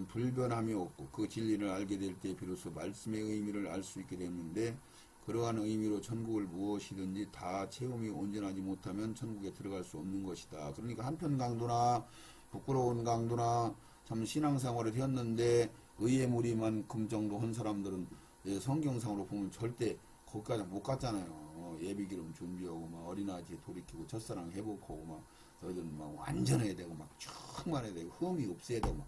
불변함이 없고 그 진리를 알게 될 때 비로소 말씀의 의미를 알 수 있게 되는데 그러한 의미로 천국을 무엇이든지 다 체험이 온전하지 못하면 천국에 들어갈 수 없는 것이다. 그러니까 한편 강도나 부끄러운 강도나 참 신앙생활을 했는데 의의 무리만큼 정도 한 사람들은 성경상으로 보면 절대 거기까지 못 갔잖아요. 예비기름 준비하고 막 어린아지 돌이키고 첫사랑 회복하고 막 너희들은 막 완전해야 되고 막 충만해야 되고 흠이 없어야 되고 막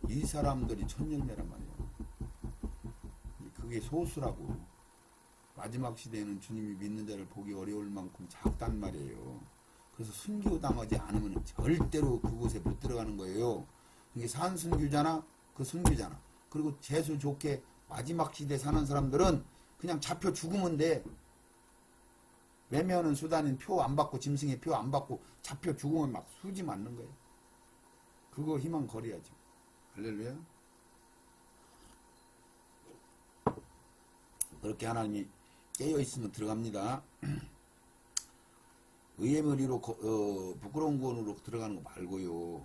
이 사람들이 천년매란 말이에요. 그게 소수라고. 마지막 시대에는 주님이 믿는 자를 보기 어려울 만큼 작단 말이에요. 그래서 순교당하지 않으면 절대로 그곳에 못 들어가는 거예요. 이게 산순교잖아, 그 순교잖아. 그리고 재수 좋게 마지막 시대 사는 사람들은 그냥 잡혀 죽으면 돼. 매매하는 수단인 표 안 받고 짐승의 표 안 받고 잡혀 죽으면 막 수지 맞는 거예요. 그거 희망 거려야죠. 할렐루야. 그렇게 하나님이 깨어있으면 들어갑니다. 의의 머리로 부끄러운 권으로 들어가는 거 말고요.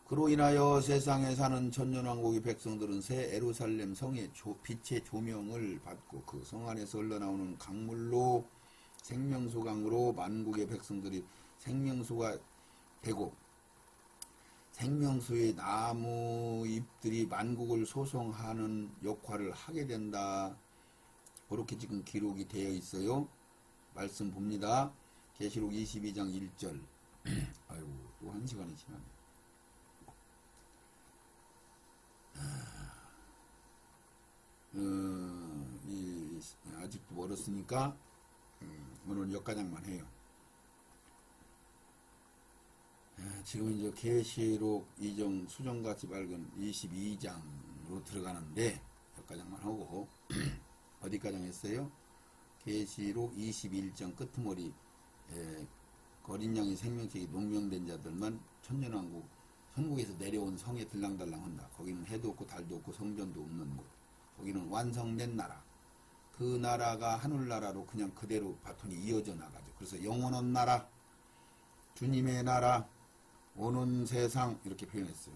그로 인하여 세상에 사는 천년왕국의 백성들은 새 예루살렘 성의 빛의 조명을 받고 그 성 안에서 흘러나오는 강물로 생명수 강으로 만국의 백성들이 생명수가 되고 생명수의 나무 잎들이 만국을 소송하는 역할을 하게 된다. 그렇게 지금 기록이 되어 있어요. 말씀 봅니다. 계시록 22장 1절. 아이고 또 1시간이 지나네. 아직도 멀었으니까 오늘 역가장만 해요. 지금 이제 계시록 이정 수정같이 밝은 22장으로 들어가는데 역가장만 하고 어디까지 했어요? 계시록 21장 끄트머리 어린 양의 생명책이 농명된 자들만 천년왕국 천국에서 내려온 성에 들랑달랑 한다. 거기는 해도 없고 달도 없고 성전도 없는 곳. 거기는 완성된 나라. 그 나라가 하늘나라로 그냥 그대로 바톤이 이어져 나가죠. 그래서 영원한 나라, 주님의 나라, 오는 세상 이렇게 표현했어요.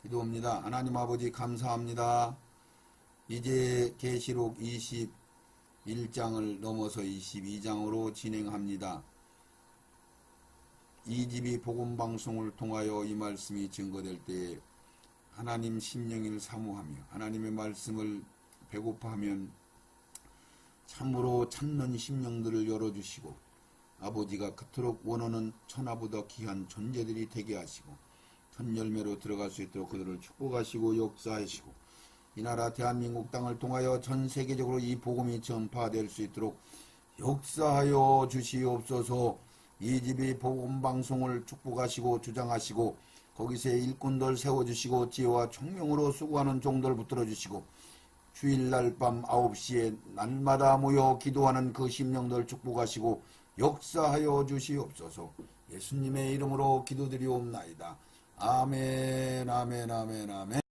기도합니다. 하나님 아버지 감사합니다. 이제 계시록 21장을 넘어서 22장으로 진행합니다. 이 집이 복음방송을 통하여 이 말씀이 증거될 때 하나님 심령을 사모하며 하나님의 말씀을 배고파하면 참으로 찾는 심령들을 열어주시고 아버지가 그토록 원하는 천하보다 귀한 존재들이 되게 하시고 천열매로 들어갈 수 있도록 그들을 축복하시고 역사하시고 이 나라 대한민국 땅을 통하여 전 세계적으로 이 복음이 전파될 수 있도록 역사하여 주시옵소서. 이 집이 복음방송을 축복하시고 주장하시고 거기서의 일꾼들 세워주시고 지혜와 총명으로 수고하는 종들 붙들어주시고 주일날 밤 9시에 날마다 모여 기도하는 그 심령들 축복하시고 역사하여 주시옵소서. 예수님의 이름으로 기도드리옵나이다. 아멘 아멘 아멘 아멘.